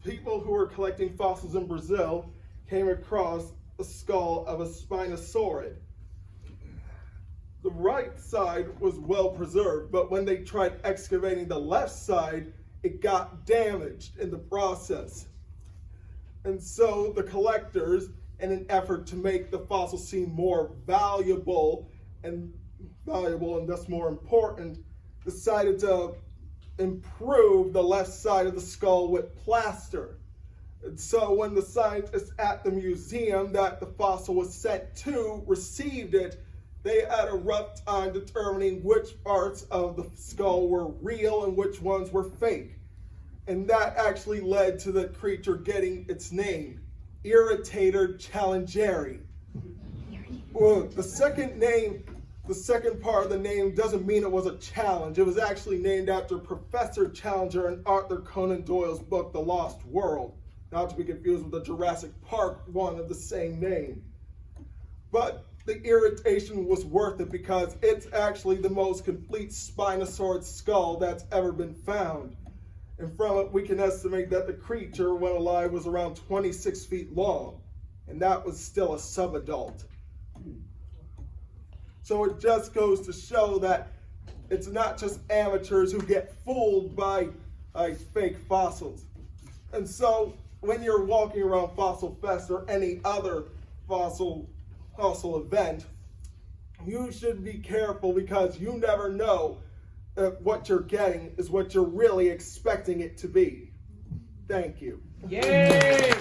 people who were collecting fossils in Brazil came across the skull of a Spinosaurid. The right side was well preserved, but when they tried excavating the left side, it got damaged in the process. And so the collectors, in an effort to make the fossil seem more valuable and thus more important, decided to improve the left side of the skull with plaster. And so when the scientists at the museum that the fossil was sent to received it, they had a rough time determining which parts of the skull were real and which ones were fake. And that actually led to the creature getting its name, Irritator challengeri. Well, the second part of the name doesn't mean it was a challenge. It was actually named after Professor Challenger in Arthur Conan Doyle's book, The Lost World, not to be confused with the Jurassic Park one of the same name. But the irritation was worth it because it's actually the most complete Spinosaurid skull that's ever been found. And from it, we can estimate that the creature, when alive, was around 26 feet long, and that was still a subadult. So it just goes to show that it's not just amateurs who get fooled by fake fossils. And so when you're walking around Fossil Fest or any other fossil event, you should be careful because you never know if what you're getting is what you're really expecting it to be. Thank you. Yay!